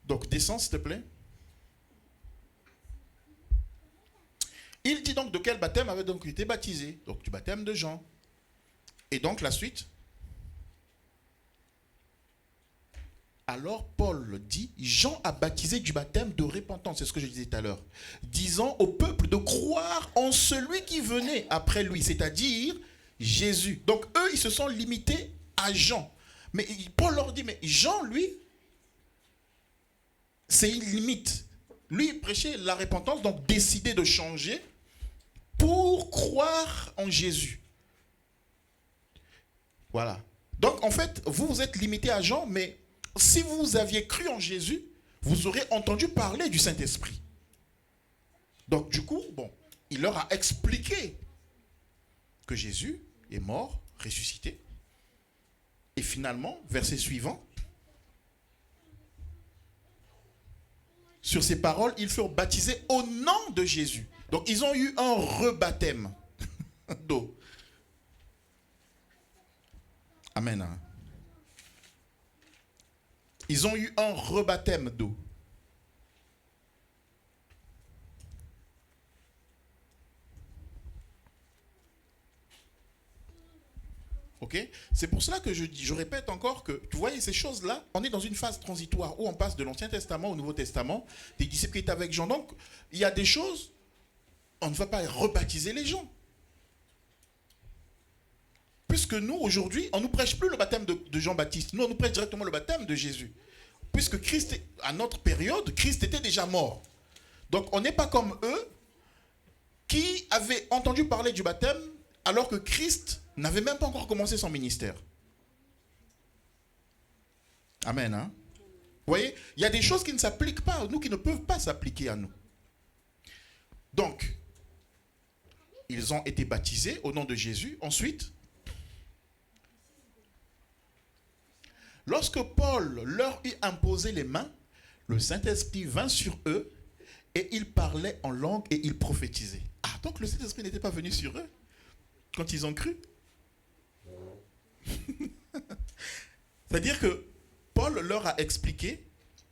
Donc, descends, s'il te plaît. Il dit donc de quel baptême avait donc été baptisé? Donc, du baptême de Jean. Et donc, la suite. Alors Paul dit, Jean a baptisé du baptême de repentance, c'est ce que je disais tout à l'heure, disant au peuple de croire en celui qui venait après lui, c'est-à-dire Jésus. Donc eux, ils se sont limités à Jean. Mais Paul leur dit, mais Jean, lui, c'est une limite. Lui, il prêchait la repentance, donc décider de changer pour croire en Jésus. Voilà. Donc en fait, vous êtes limité à Jean, mais si vous aviez cru en Jésus, vous aurez entendu parler du Saint-Esprit. Donc du coup, il leur a expliqué que Jésus est mort, ressuscité. Et finalement, verset suivant, sur ces paroles, ils furent baptisés au nom de Jésus. Donc ils ont eu un rebaptême d'eau. Amen. Ils ont eu un rebaptême d'eau. Ok? C'est pour cela que je répète encore que, vous voyez, ces choses-là, on est dans une phase transitoire où on passe de l'Ancien Testament au Nouveau Testament, des disciples qui étaient avec Jean. Donc, il y a des choses, on ne va pas rebaptiser les gens. Puisque nous, aujourd'hui, on ne nous prêche plus le baptême de Jean-Baptiste. Nous, on nous prêche directement le baptême de Jésus. Puisque Christ, à notre période, Christ était déjà mort. Donc, on n'est pas comme eux qui avaient entendu parler du baptême alors que Christ n'avait même pas encore commencé son ministère. Amen. Vous voyez, il y a des choses qui ne s'appliquent pas à nous, qui ne peuvent pas s'appliquer à nous. Donc, ils ont été baptisés au nom de Jésus. Ensuite, lorsque Paul leur eut imposé les mains, le Saint-Esprit vint sur eux et ils parlaient en langue et ils prophétisaient. Ah, donc le Saint-Esprit n'était pas venu sur eux quand ils ont cru. C'est-à-dire que Paul leur a expliqué,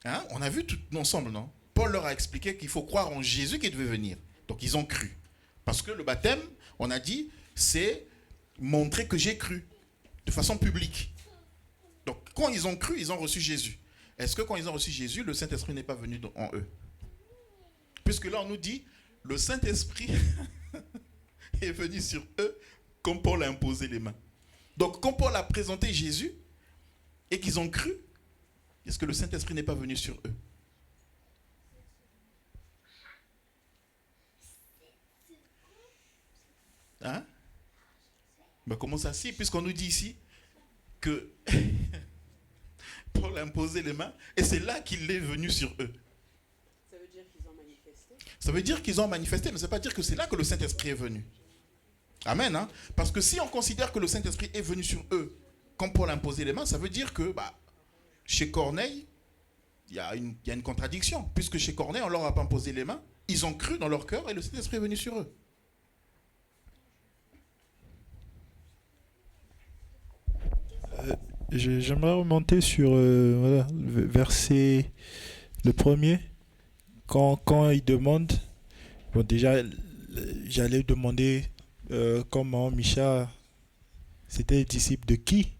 on a vu tout ensemble, non? Paul leur a expliqué qu'il faut croire en Jésus qui devait venir. Donc ils ont cru. Parce que le baptême, on a dit, c'est montrer que j'ai cru de façon publique. Donc, quand ils ont cru, ils ont reçu Jésus. Est-ce que quand ils ont reçu Jésus, le Saint-Esprit n'est pas venu en eux? Puisque là, on nous dit, le Saint-Esprit est venu sur eux comme Paul a imposé les mains. Donc, quand Paul a présenté Jésus et qu'ils ont cru, est-ce que le Saint-Esprit n'est pas venu sur eux? Ben, comment ça si? Puisqu'on nous dit ici que Paul a imposé les mains et c'est là qu'il est venu sur eux. Ça veut dire qu'ils ont manifesté. Ça veut dire qu'ils ont manifesté, mais ça ne veut pas dire que c'est là que le Saint-Esprit est venu. Amen. Hein? Parce que si on considère que le Saint-Esprit est venu sur eux, comme Paul a imposé les mains, ça veut dire que chez Corneille, il y a une contradiction. Puisque chez Corneille, on ne leur a pas imposé les mains, ils ont cru dans leur cœur et le Saint-Esprit est venu sur eux. J'aimerais remonter sur voilà, le verset, le premier, quand il demande, bon déjà j'allais demander comment Micha, c'était disciple de qui?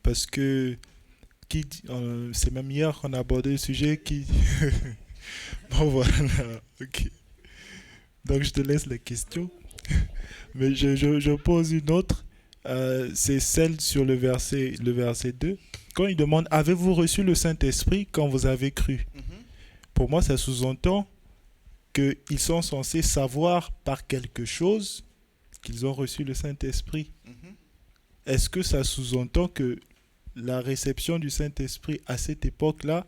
Parce que c'est même hier qu'on a abordé le sujet qui... Bon voilà, ok. Donc je te laisse la question. Mais je pose une autre. C'est celle sur le verset 2. Quand il demande, avez-vous reçu le Saint-Esprit quand vous avez cru? Pour moi, ça sous-entend qu'ils sont censés savoir par quelque chose qu'ils ont reçu le Saint-Esprit. Est-ce que ça sous-entend que la réception du Saint-Esprit à cette époque-là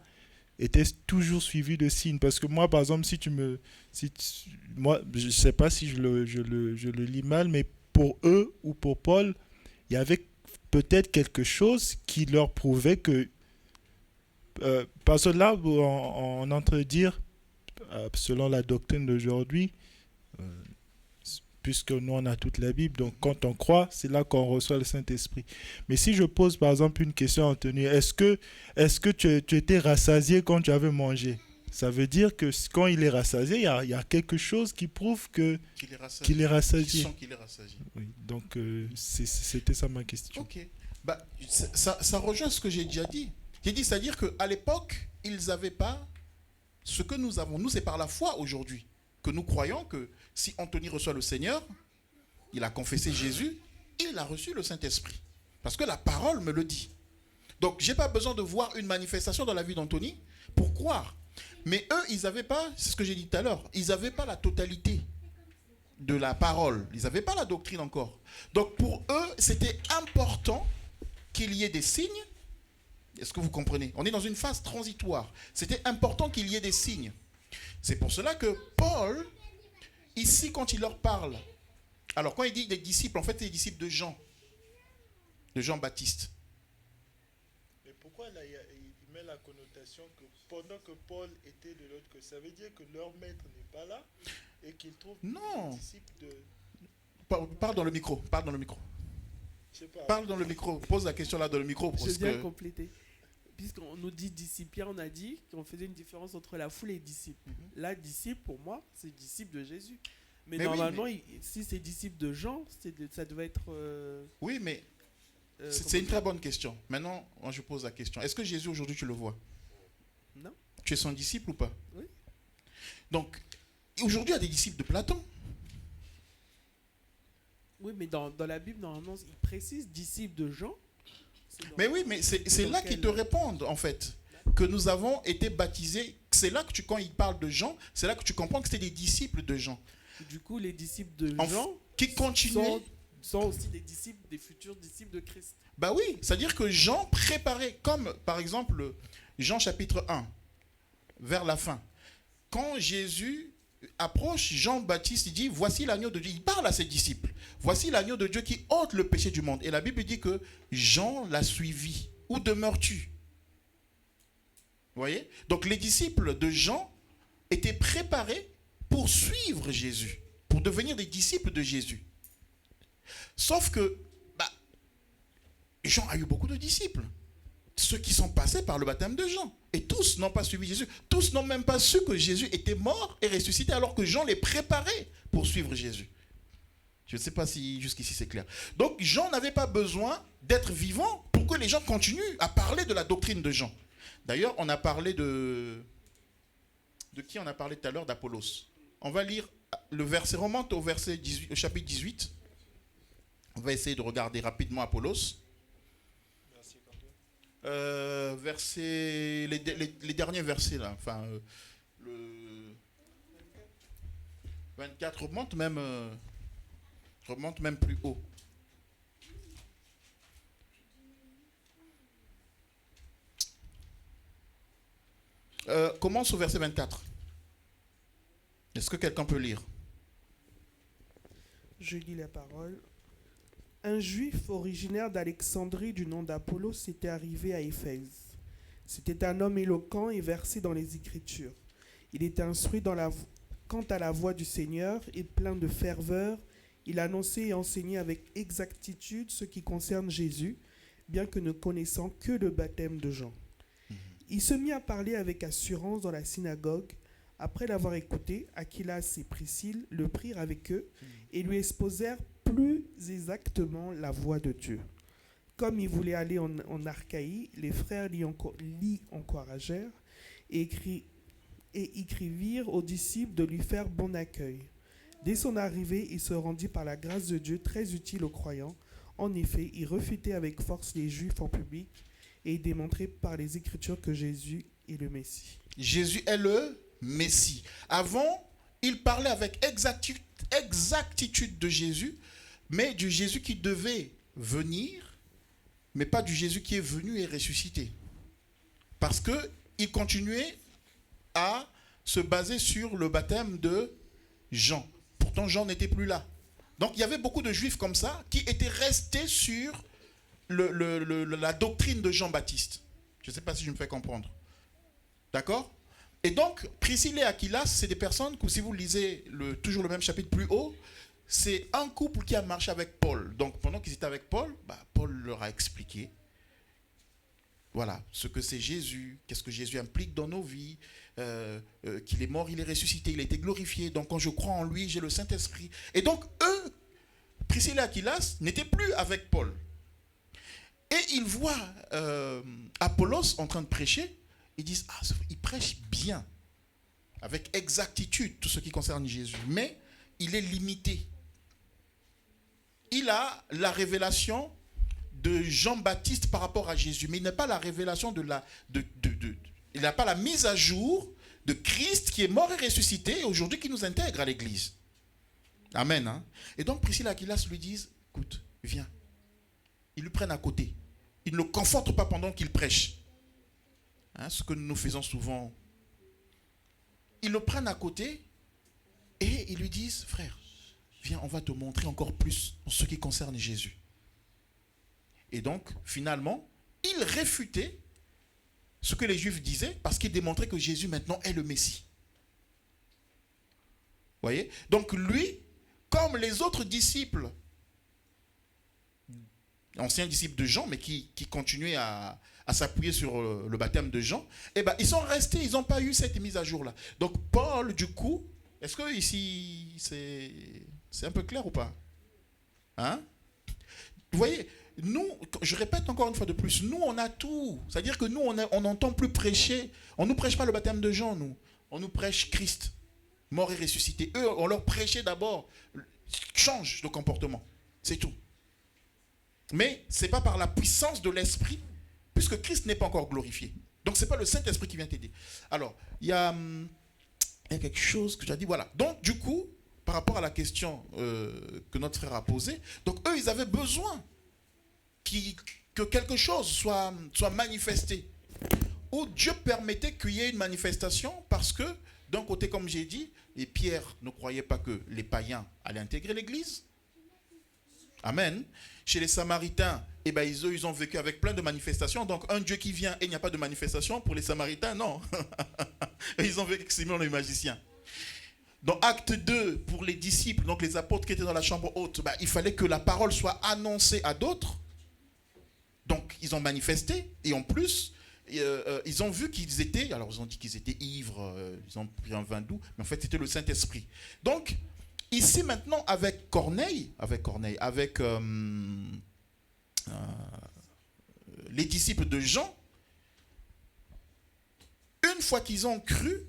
était toujours suivie de signes? Parce que moi, par exemple, moi, je ne sais pas si je le lis mal, mais pour eux ou pour Paul, il y avait peut-être quelque chose qui leur prouvait que... parce que là, on entre dire, selon la doctrine d'aujourd'hui, puisque nous, on a toute la Bible, donc quand on croit, c'est là qu'on reçoit le Saint-Esprit. Mais si je pose, par exemple, une question à Anthony, est-ce que tu étais rassasié quand tu avais mangé? Ça veut dire que quand il est rassasié, il y a quelque chose qui prouve qu'il est rassasié. Ils sont qu'il est rassasié. Oui, donc c'était ça ma question. Ok. Ça rejoint ce que j'ai déjà dit. J'ai dit, c'est-à-dire qu'à l'époque, ils n'avaient pas ce que nous avons. Nous, c'est par la foi aujourd'hui que nous croyons que si Anthony reçoit le Seigneur, il a confessé Jésus, il a reçu le Saint-Esprit. Parce que la parole me le dit. Donc, je n'ai pas besoin de voir une manifestation dans la vie d'Anthony pour croire. Mais eux, ils n'avaient pas, c'est ce que j'ai dit tout à l'heure, ils n'avaient pas la totalité de la parole. Ils n'avaient pas la doctrine encore. Donc pour eux, c'était important qu'il y ait des signes. Est-ce que vous comprenez? On est dans une phase transitoire. C'était important qu'il y ait des signes. C'est pour cela que Paul, ici, quand il leur parle, alors quand il dit des disciples, en fait, c'est des disciples de Jean-Baptiste. Mais pourquoi là, il met la connotation que pendant que Paul était de l'autre côté, ça veut dire que leur maître n'est pas là et qu'ils trouvent des disciples de... Parle dans le micro, parle dans le micro. Je sais pas. Parle dans le micro, pose la question là dans le micro. Je viens compléter. Puisqu'on nous dit disciples, on a dit qu'on faisait une différence entre la foule et les disciples. Là, disciple, pour moi, c'est disciple de Jésus. Mais normalement, si c'est disciple de Jean, ça devait être... oui, mais c'est une très bonne question. Maintenant, moi, je pose la question. Est-ce que Jésus, aujourd'hui, tu le vois? Non. Tu es son disciple ou pas? Oui. Donc, aujourd'hui, il y a des disciples de Platon. Oui, mais dans la Bible, normalement, il précise disciple de Jean. Mais oui, mais c'est là qu'ils te répondent, en fait. Que nous avons été baptisés. C'est là que quand ils parlent de Jean, c'est là que tu comprends que c'était des disciples de Jean. Du coup, les disciples de Jean qui continuaient sont aussi des disciples, des futurs disciples de Christ. Bah oui, c'est-à-dire que Jean préparait, comme par exemple Jean chapitre 1, vers la fin. Quand Jésus approche, Jean-Baptiste, il dit, voici l'agneau de Dieu. Il parle à ses disciples. Voici l'agneau de Dieu qui ôte le péché du monde. Et la Bible dit que Jean l'a suivi. Où demeures-tu? Vous voyez? Donc les disciples de Jean étaient préparés pour suivre Jésus, pour devenir des disciples de Jésus. Sauf que Jean a eu beaucoup de disciples. Ceux qui sont passés par le baptême de Jean. Et tous n'ont pas suivi Jésus. Tous n'ont même pas su que Jésus était mort et ressuscité alors que Jean les préparait pour suivre Jésus. Je ne sais pas si jusqu'ici c'est clair. Donc Jean n'avait pas besoin d'être vivant pour que les gens continuent à parler de la doctrine de Jean. D'ailleurs, on a parlé de qui on a parlé tout à l'heure? D'Apollos. On va lire le verset, remonte au verset 18, au chapitre 18. On va essayer de regarder rapidement Apollos. Les derniers versets là, enfin le 24 remonte même plus haut. Commence au verset 24. Est-ce que quelqu'un peut lire? Je lis la parole. Un juif originaire d'Alexandrie du nom d'Apollos était arrivé à Éphèse. C'était un homme éloquent et versé dans les Écritures. Il était instruit quant à la voie du Seigneur et plein de ferveur. Il annonçait et enseignait avec exactitude ce qui concerne Jésus, bien que ne connaissant que le baptême de Jean. Il se mit à parler avec assurance dans la synagogue. Après l'avoir écouté, Aquilas et Priscille le prirent avec eux et lui exposèrent plus exactement la voie de Dieu. Comme il voulait aller en Archaïe, les frères l'y encouragèrent et écrivirent aux disciples de lui faire bon accueil. Dès son arrivée, il se rendit par la grâce de Dieu très utile aux croyants. En effet, il refutait avec force les Juifs en public et il démontrait par les Écritures que Jésus est le Messie. Jésus est le Messie. Avant, il parlait avec exactitude de Jésus, mais du Jésus qui devait venir, mais pas du Jésus qui est venu et ressuscité. Parce qu'il continuait à se baser sur le baptême de Jean. Pourtant, Jean n'était plus là. Donc, il y avait beaucoup de Juifs comme ça qui étaient restés sur la doctrine de Jean-Baptiste. Je ne sais pas si je me fais comprendre. D'accord? Et donc, Priscille et Aquilas, c'est des personnes que si vous lisez toujours le même chapitre plus haut, c'est un couple qui a marché avec Paul. Donc, pendant qu'ils étaient avec Paul, Paul leur a expliqué, voilà, ce que c'est Jésus, qu'est-ce que Jésus implique dans nos vies, qu'il est mort, il est ressuscité, il a été glorifié. Donc, quand je crois en lui, j'ai le Saint-Esprit. Et donc, eux, Priscille et Aquilas, n'étaient plus avec Paul. Et ils voient Apollos en train de prêcher. Ils disent, il prêche bien, avec exactitude, tout ce qui concerne Jésus. Mais il est limité. Il a la révélation de Jean-Baptiste par rapport à Jésus. Mais il n'a pas la révélation il n'a pas la mise à jour de Christ qui est mort et ressuscité et aujourd'hui qui nous intègre à l'église. Amen. Hein? Et donc Priscille et Aquilas lui disent, écoute, viens. Ils le prennent à côté. Ils ne le confortent pas pendant qu'il prêche. Hein, ce que nous faisons souvent. Ils le prennent à côté et ils lui disent, frère, viens, on va te montrer encore plus en ce qui concerne Jésus. Et donc, finalement, il réfutait ce que les Juifs disaient parce qu'il démontrait que Jésus maintenant est le Messie. Vous voyez? Donc lui, comme les autres disciples, anciens disciples de Jean, mais qui continuaient à s'appuyer sur le baptême de Jean, ils sont restés, ils n'ont pas eu cette mise à jour-là. Donc Paul, du coup, est-ce que ici, c'est un peu clair ou pas? Hein? Vous voyez, nous, je répète encore une fois de plus, nous on a tout. C'est-à-dire que nous, on n'entend plus prêcher. On ne nous prêche pas le baptême de Jean, nous. On nous prêche Christ, mort et ressuscité. Eux, on leur prêchait d'abord, change de comportement. C'est tout. Mais ce n'est pas par la puissance de l'Esprit, puisque Christ n'est pas encore glorifié. Donc, ce n'est pas le Saint-Esprit qui vient t'aider. Alors, il y a quelque chose que tu as dit. Voilà. Donc, du coup, par rapport à la question que notre frère a posée, donc eux, ils avaient besoin que quelque chose soit manifesté. Ou Dieu permettait qu'il y ait une manifestation parce que, d'un côté, comme j'ai dit, et Pierre ne croyait pas que les païens allaient intégrer l'Église. Amen. Chez les Samaritains, ils ont vécu avec plein de manifestations. Donc, un Dieu qui vient et il n'y a pas de manifestation, pour les Samaritains, non. Ils ont vécu similairement les magiciens. Dans Acte 2, pour les disciples, donc les apôtres qui étaient dans la chambre haute, il fallait que la parole soit annoncée à d'autres. Donc, ils ont manifesté. Et en plus, ils ont vu qu'ils étaient, alors ils ont dit qu'ils étaient ivres, ils ont pris un vin doux, mais en fait, c'était le Saint-Esprit. Donc, ici maintenant, avec Corneille, avec les disciples de Jean, une fois qu'ils ont cru,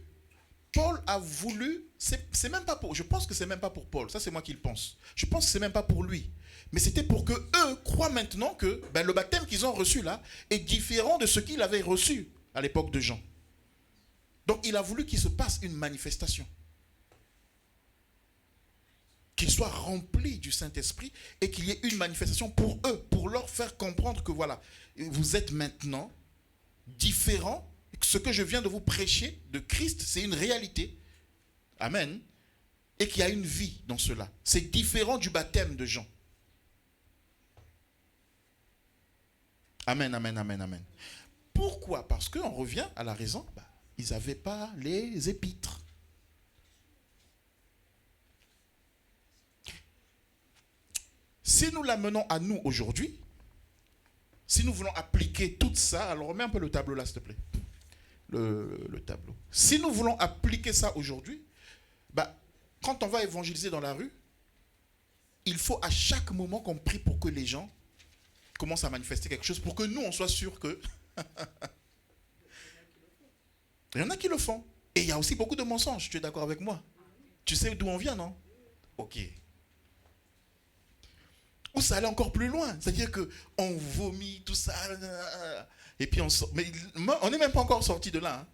Paul a voulu, c'est même pas pour, je pense que c'est même pas pour Paul, ça c'est moi qui le pense. Je pense que c'est même pas pour lui, mais c'était pour que eux croient maintenant que le baptême qu'ils ont reçu là est différent de ce qu'ils avaient reçu à l'époque de Jean. Donc il a voulu qu'il se passe une manifestation. Qu'ils soient remplis du Saint-Esprit et qu'il y ait une manifestation pour eux, pour leur faire comprendre que voilà, vous êtes maintenant différents ce que je viens de vous prêcher de Christ, c'est une réalité. Amen. Et qu'il y a une vie dans cela. C'est différent du baptême de Jean. Amen, amen, amen, amen. Pourquoi? Parce qu'on revient à la raison. Ils n'avaient pas les épîtres. Si nous l'amenons à nous aujourd'hui, si nous voulons appliquer tout ça, alors remets un peu le tableau là, s'il te plaît. Le tableau. Si nous voulons appliquer ça aujourd'hui, quand on va évangéliser dans la rue, il faut à chaque moment qu'on prie pour que les gens commencent à manifester quelque chose, pour que nous, on soit sûrs que... Il y en a qui le font. Et il y a aussi beaucoup de mensonges, tu es d'accord avec moi? Tu sais d'où on vient, non? Ok. Ou ça allait encore plus loin, c'est-à-dire qu'on vomit, tout ça, et puis on sort. Mais on n'est même pas encore sorti de là.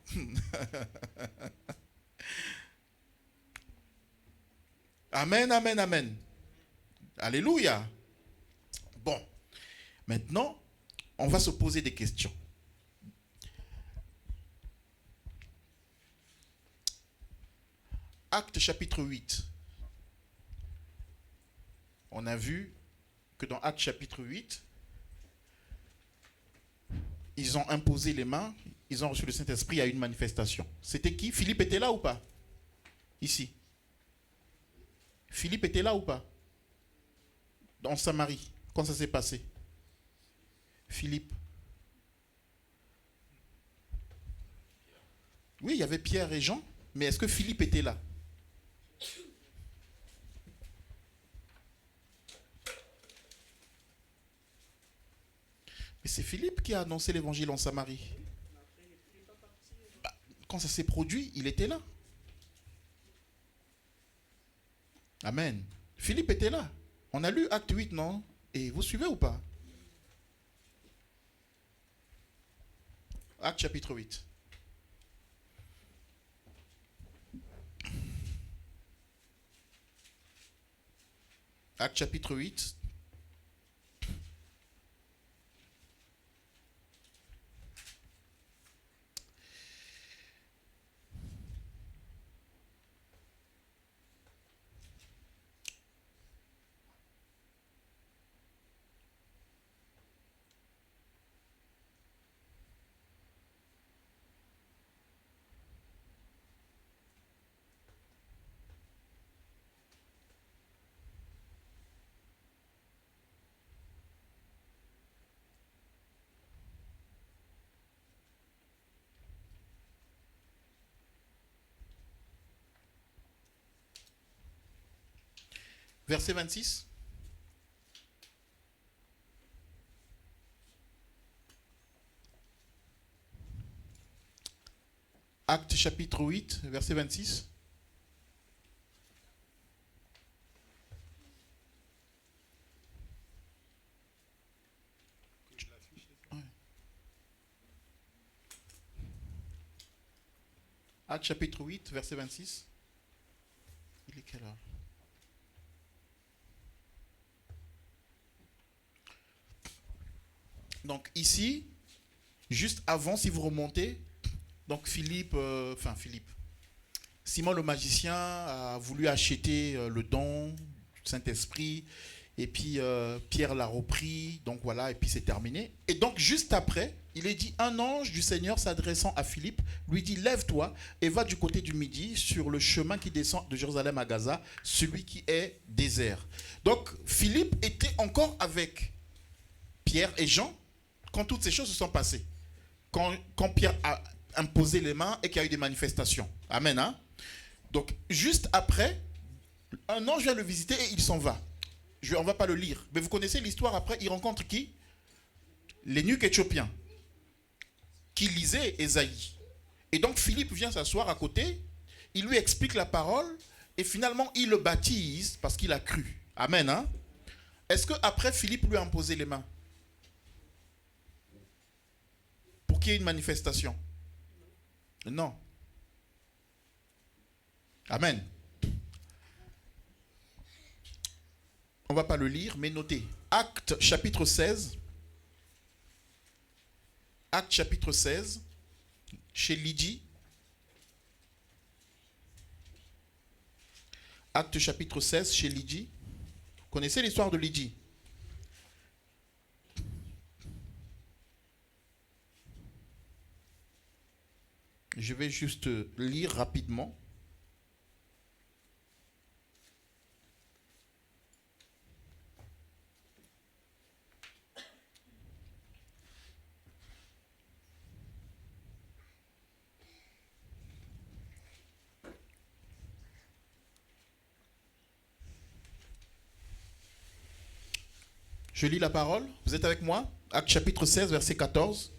Amen, amen, amen. Alléluia. Bon, maintenant, on va se poser des questions. Actes chapitre 8. On a vu que dans Actes chapitre 8, ils ont imposé les mains, ils ont reçu le Saint-Esprit à une manifestation. C'était qui? Philippe était là ou pas? Ici. Philippe était là ou pas? En Samarie, quand ça s'est passé? Philippe. Oui, il y avait Pierre et Jean, mais est-ce que Philippe était là? Mais c'est Philippe qui a annoncé l'évangile en Samarie. Quand ça s'est produit, il était là. Amen. Philippe était là. On a lu Acte 8, non? Et vous suivez ou pas? Acte chapitre 8. Acte chapitre 8. Verset 26. Acte chapitre 8, verset 26. Ouais. Acte chapitre 8, verset 26. Il est quelle heure? Donc ici, juste avant, si vous remontez, donc Philippe, Simon le magicien a voulu acheter le don du Saint-Esprit, et puis Pierre l'a repris, donc voilà, et puis c'est terminé. Et donc juste après, il est dit, un ange du Seigneur s'adressant à Philippe, lui dit, lève-toi et va du côté du midi sur le chemin qui descend de Jérusalem à Gaza, celui qui est désert. Donc Philippe était encore avec Pierre et Jean quand toutes ces choses se sont passées. Quand Pierre a imposé les mains et qu'il y a eu des manifestations. Amen. Hein? Donc, juste après, un ange vient le visiter et il s'en va. On ne va pas le lire. Mais vous connaissez l'histoire après, il rencontre qui? L'énuque éthiopien qui lisait Ésaïe. Et donc, Philippe vient s'asseoir à côté, il lui explique la parole et finalement, il le baptise parce qu'il a cru. Amen. Hein? Est-ce qu'après, Philippe lui a imposé les mains? Pour qu'il y ait une manifestation? Non. Amen. On ne va pas le lire, mais notez. Acte chapitre 16. Acte chapitre 16. chez Lydie. Acte chapitre 16 chez Lydie. Vous connaissez l'histoire de Lydie? Je vais juste lire rapidement. Je lis la parole. Vous êtes avec moi? Acte chapitre 16, verset 14.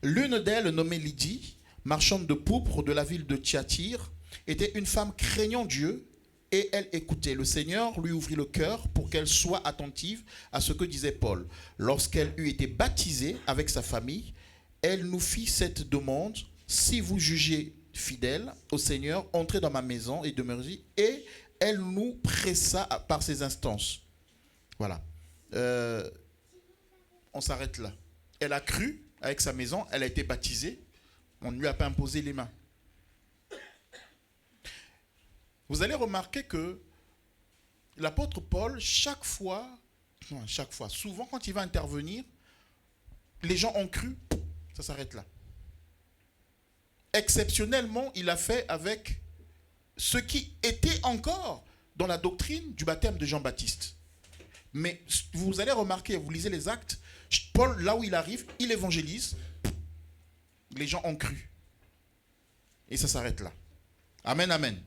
L'une d'elles, nommée Lydie, marchande de pourpre de la ville de Thyatire, était une femme craignant Dieu, et elle écoutait. Le Seigneur lui ouvrit le cœur pour qu'elle soit attentive à ce que disait Paul. Lorsqu'elle eut été baptisée avec sa famille, elle nous fit cette demande: si vous jugez fidèle au Seigneur, entrez dans ma maison et demeurez-y. Et elle nous pressa par ses instances. Voilà. On s'arrête là. Elle a cru avec sa maison, elle a été baptisée. On ne lui a pas imposé les mains. Vous allez remarquer que l'apôtre Paul, souvent quand il va intervenir, les gens ont cru, ça s'arrête là. Exceptionnellement, il a fait avec ce qui était encore dans la doctrine du baptême de Jean-Baptiste. Mais vous allez remarquer, vous lisez les Actes, Paul, là où il arrive, il évangélise, les gens ont cru. Et ça s'arrête là. Amen, amen.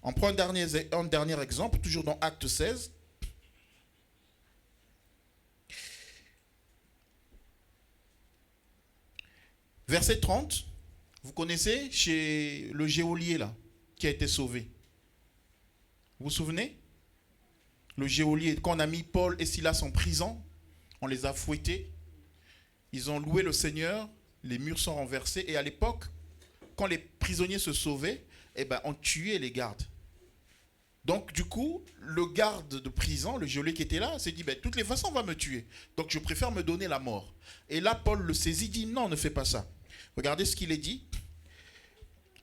On prend un dernier exemple, toujours dans Acte 16. Verset 30, vous connaissez chez le geôlier là, qui a été sauvé. Vous vous souvenez? Le geôlier, quand on a mis Paul et Silas en prison, on les a fouettés. Ils ont loué le Seigneur, les murs sont renversés. Et à l'époque, quand les prisonniers se sauvaient, on tuait les gardes. Donc du coup, le garde de prison, le geôlier qui était là, s'est dit, de toutes les façons, on va me tuer. Donc je préfère me donner la mort. Et là, Paul le saisit, dit, non, ne fais pas ça. Regardez ce qu'il est dit.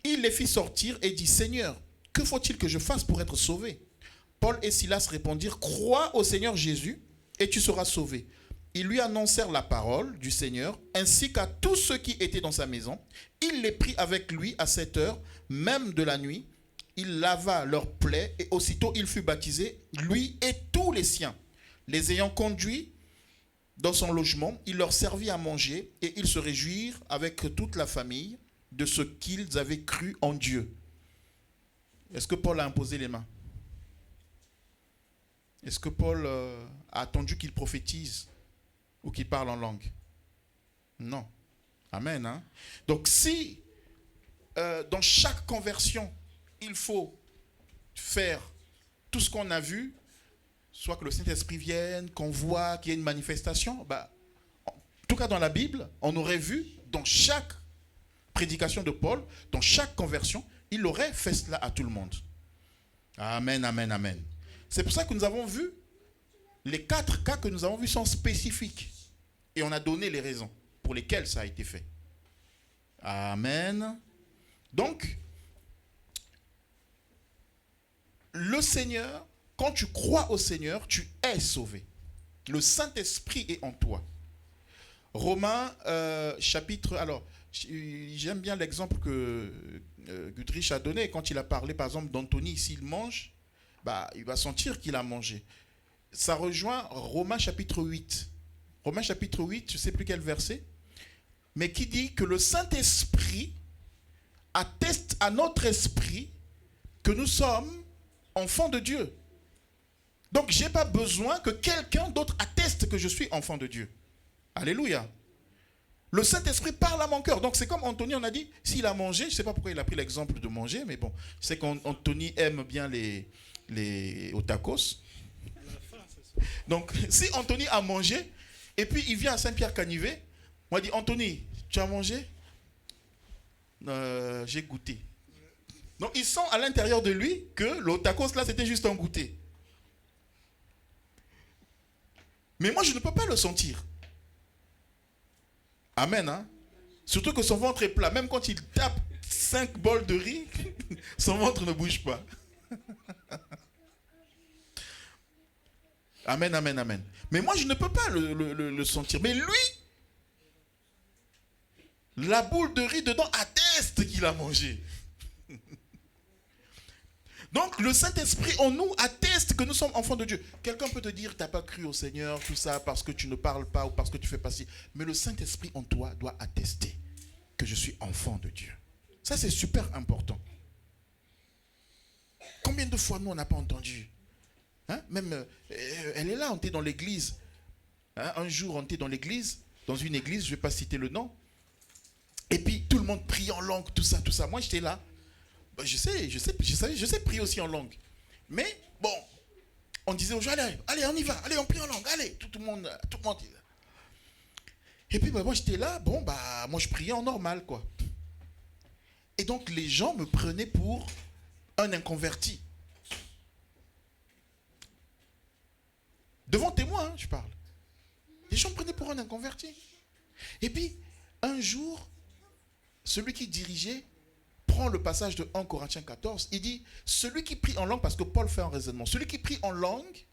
Il les fit sortir et dit, Seigneur, que faut-il que je fasse pour être sauvé? Paul et Silas répondirent, crois au Seigneur Jésus et tu seras sauvé. Ils lui annoncèrent la parole du Seigneur ainsi qu'à tous ceux qui étaient dans sa maison. Il les prit avec lui à 7 heures, même de la nuit. Il lava leurs plaies et aussitôt il fut baptisé, lui et tous les siens. Les ayant conduits dans son logement, il leur servit à manger et ils se réjouirent avec toute la famille de ce qu'ils avaient cru en Dieu. Est-ce que Paul a imposé les mains? Est-ce que Paul a attendu qu'il prophétise ou qu'il parle en langue? Non. Amen. Hein? Donc si dans chaque conversion, il faut faire tout ce qu'on a vu, soit que le Saint-Esprit vienne, qu'on voit qu'il y ait une manifestation, en tout cas dans la Bible, on aurait vu dans chaque prédication de Paul, dans chaque conversion, il aurait fait cela à tout le monde. Amen, amen, amen. C'est pour ça que nous avons vu, les 4 cas que nous avons vus sont spécifiques. Et on a donné les raisons pour lesquelles ça a été fait. Amen. Donc, le Seigneur, quand tu crois au Seigneur, tu es sauvé. Le Saint-Esprit est en toi. Romains, chapitre... Alors, j'aime bien l'exemple que Gudrich a donné. Quand il a parlé, par exemple, d'Anthony, s'il mange, il va sentir qu'il a mangé. Ça rejoint Romains chapitre 8. Romains chapitre 8, je ne sais plus quel verset, mais qui dit que le Saint-Esprit atteste à notre esprit que nous sommes enfants de Dieu. Donc, je n'ai pas besoin que quelqu'un d'autre atteste que je suis enfant de Dieu. Alléluia. Le Saint-Esprit parle à mon cœur. Donc, c'est comme Anthony, on a dit, s'il a mangé, je ne sais pas pourquoi il a pris l'exemple de manger, mais bon, c'est qu'Anthony aime bien les tacos. Donc, si Anthony a mangé, et puis il vient à Saint-Pierre-Canivet, on dit, Anthony, tu as mangé? J'ai goûté. Donc, il sent à l'intérieur de lui que le tacos là, c'était juste un goûter. Mais moi, je ne peux pas le sentir. Amen. Hein? Surtout que son ventre est plat. Même quand il tape 5 bols de riz, son ventre ne bouge pas. Amen, amen, amen. Mais moi, je ne peux pas le sentir. Mais lui, la boule de riz dedans atteste qu'il a mangé. Donc, le Saint-Esprit en nous atteste que nous sommes enfants de Dieu. Quelqu'un peut te dire, tu n'as pas cru au Seigneur, tout ça, parce que tu ne parles pas ou parce que tu fais pas ci. Mais le Saint-Esprit en toi doit attester que je suis enfant de Dieu. Ça, c'est super important. Combien de fois, nous, on n'a pas entendu? Hein? Même, elle est là, on était dans l'église. Hein? Un jour, on était dans l'église, dans une église, je ne vais pas citer le nom. Et puis, tout le monde prie en langue, tout ça, tout ça. Moi, j'étais là. Je sais prier aussi en langue. Mais, bon, on disait aux gens, allez, on y va, allez, on prie en langue, allez, tout le monde. Et puis, moi, j'étais là, moi, je priais en normal, quoi. Et donc, les gens me prenaient pour un inconverti. Devant témoin, hein, je parle. Les gens me prenaient pour un inconverti. Et puis, un jour, celui qui dirigeait prend le passage de 1 Corinthiens 14, il dit, celui qui prie en langue, parce que Paul fait un raisonnement, celui qui prie en langue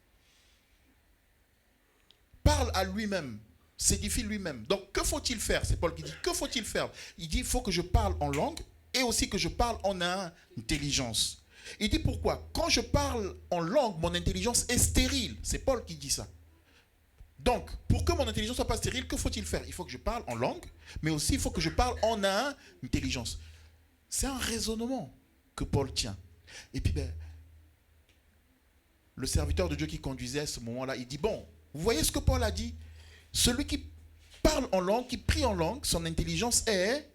parle à lui-même, s'édifie lui-même. Donc, que faut-il faire? C'est Paul qui dit, que faut-il faire? Il dit, il faut que je parle en langue et aussi que je parle en intelligence. Il dit pourquoi? Quand je parle en langue, mon intelligence est stérile. C'est Paul qui dit ça. Donc, pour que mon intelligence ne soit pas stérile, que faut-il faire? Il faut que je parle en langue, mais aussi il faut que je parle en intelligence. C'est un raisonnement que Paul tient. Et puis, le serviteur de Dieu qui conduisait à ce moment-là, il dit, bon, vous voyez ce que Paul a dit? Celui qui parle en langue, qui prie en langue, son intelligence est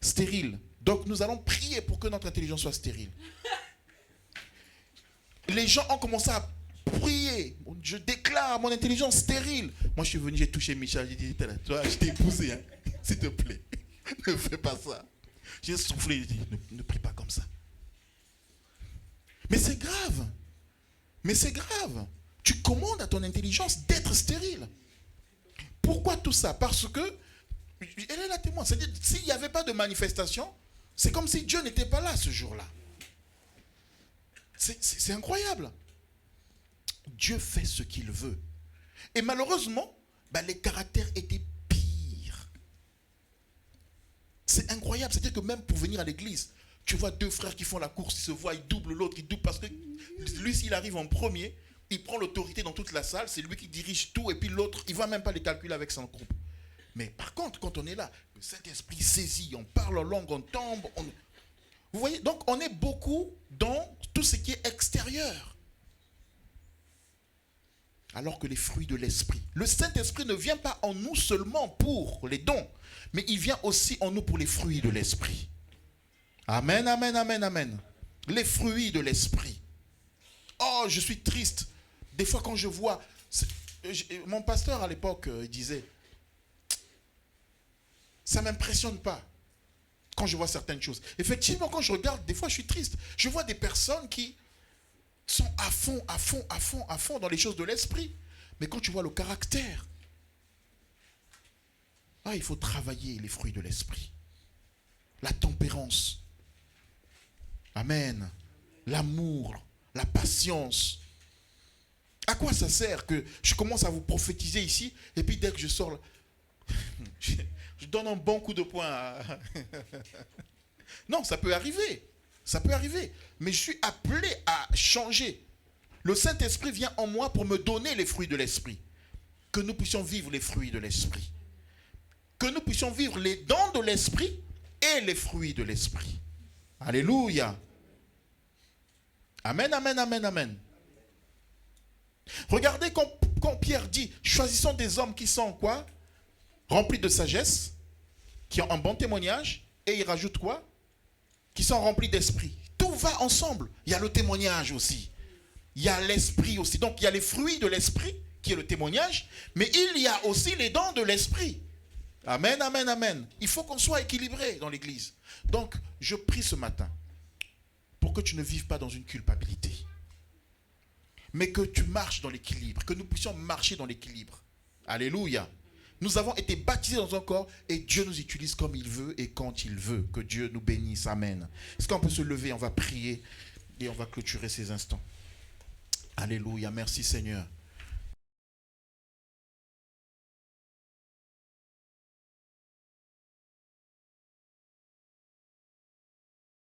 stérile. Donc, nous allons prier pour que notre intelligence soit stérile. Les gens ont commencé à prier. Je déclare mon intelligence stérile. Moi, je suis venu, j'ai touché Michel, j'ai dit, toi, je t'ai épousé, hein. S'il te plaît, ne fais pas ça. J'ai soufflé, j'ai dit, ne prie pas comme ça. Mais c'est grave. Mais c'est grave. Tu commandes à ton intelligence d'être stérile. Pourquoi tout ça? Parce que, elle est la témoin. C'est-à-dire, s'il n'y avait pas de manifestation, c'est comme si Dieu n'était pas là ce jour-là. C'est incroyable. Dieu fait ce qu'il veut. Et malheureusement, les caractères étaient pires. C'est incroyable. C'est-à-dire que même pour venir à l'église, tu vois deux frères qui font la course, ils se voient, ils doublent l'autre, ils doublent parce que lui, s'il arrive en premier, il prend l'autorité dans toute la salle, c'est lui qui dirige tout, et puis l'autre, il ne va même pas les calculer avec son groupe. Mais par contre, quand on est là, le Saint-Esprit saisit, on parle en langue, on tombe. Vous voyez, donc on est beaucoup dans tout ce qui est extérieur. Alors que les fruits de l'Esprit, le Saint-Esprit ne vient pas en nous seulement pour les dons, mais il vient aussi en nous pour les fruits de l'Esprit. Amen, amen, amen, amen. Les fruits de l'Esprit. Oh, je suis triste. Des fois quand je vois, mon pasteur à l'époque disait, ça ne m'impressionne pas quand je vois certaines choses. Effectivement, quand je regarde, des fois je suis triste. Je vois des personnes qui sont à fond dans les choses de l'esprit. Mais quand tu vois le caractère, il faut travailler les fruits de l'esprit. La tempérance. Amen. L'amour, la patience. À quoi ça sert que je commence à vous prophétiser ici et puis dès que je sors là, je donne un bon coup de poing à... Non, ça peut arriver. Ça peut arriver. Mais je suis appelé à changer. Le Saint-Esprit vient en moi pour me donner les fruits de l'Esprit. Que nous puissions vivre les fruits de l'Esprit. Que nous puissions vivre les dons de l'Esprit et les fruits de l'Esprit. Alléluia. Amen, amen, amen, amen. Regardez quand Pierre dit, choisissons des hommes qui sont quoi? Remplis de sagesse, qui ont un bon témoignage, et il rajoute quoi? Qui sont remplis d'esprit. Tout va ensemble. Il y a le témoignage aussi. Il y a l'esprit aussi. Donc il y a les fruits de l'esprit, qui est le témoignage, mais il y a aussi les dons de l'esprit. Amen, amen, amen. Il faut qu'on soit équilibré dans l'église. Donc, je prie ce matin pour que tu ne vives pas dans une culpabilité, mais que tu marches dans l'équilibre, que nous puissions marcher dans l'équilibre. Alléluia. Nous avons été baptisés dans un corps et Dieu nous utilise comme il veut et quand il veut. Que Dieu nous bénisse. Amen. Est-ce qu'on peut se lever? On va prier et on va clôturer ces instants. Alléluia. Merci Seigneur.